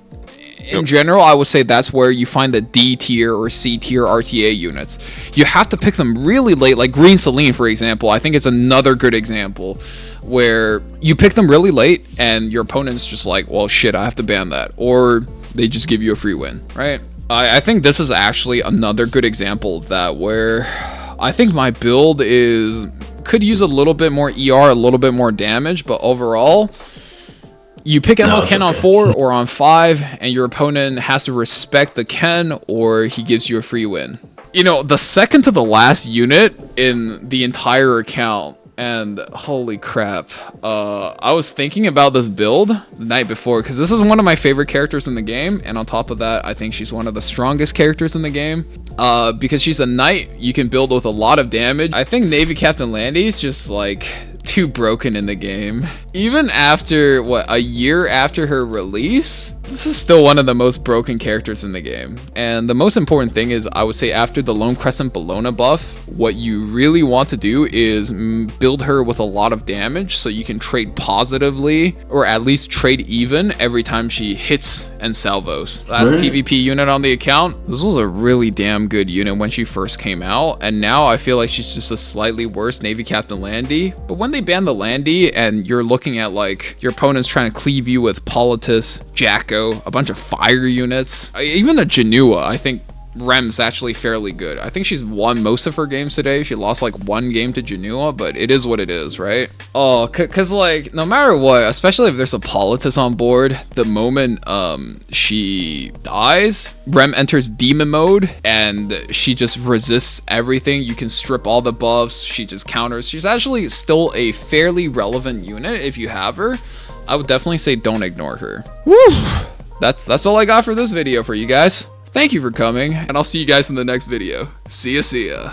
in general, I would say that's where you find the D tier or C tier RTA units. You have to pick them really late, like Green Celine, for example. I think it's another good example where you pick them really late and your opponent's just like, well, shit, I have to ban that. Or they just give you a free win, right? I think this is actually another good example of that, where I think my build could use a little bit more ER, a little bit more damage, but overall, you pick ML Ken on 4 or on 5, and your opponent has to respect the Ken, or he gives you a free win. You know, the second to the last unit in the entire account, and holy crap, I was thinking about this build the night before, because this is one of my favorite characters in the game, and on top of that, I think she's one of the strongest characters in the game. Because she's a knight, you can build with a lot of damage. I think Navy Captain Landy is just like too broken in the game. Even after, a year after her release, this is still one of the most broken characters in the game. And the most important thing is, I would say after the Lone Crescent Bologna buff, what you really want to do is build her with a lot of damage so you can trade positively, or at least trade even every time she hits and salvos. Last PvP unit on the account, this was a really damn good unit when she first came out, and now I feel like she's just a slightly worse Navy Captain Landy. But when they ban the Landy and you're looking at like your opponent's trying to cleave you with Politis, Jacko, a bunch of fire units, even a Jenua, I think Rem's actually fairly good. I think she's won most of her games today. She lost like one game to Jenua, but it is what it is, right? Oh, cause like no matter what, especially if there's a Politis on board, the moment she dies, Rem enters demon mode and she just resists everything. You can strip all the buffs, she just counters. She's actually still a fairly relevant unit if you have her. I would definitely say don't ignore her. Woo! That's all I got for this video for you guys. Thank you for coming, and I'll see you guys in the next video. See ya.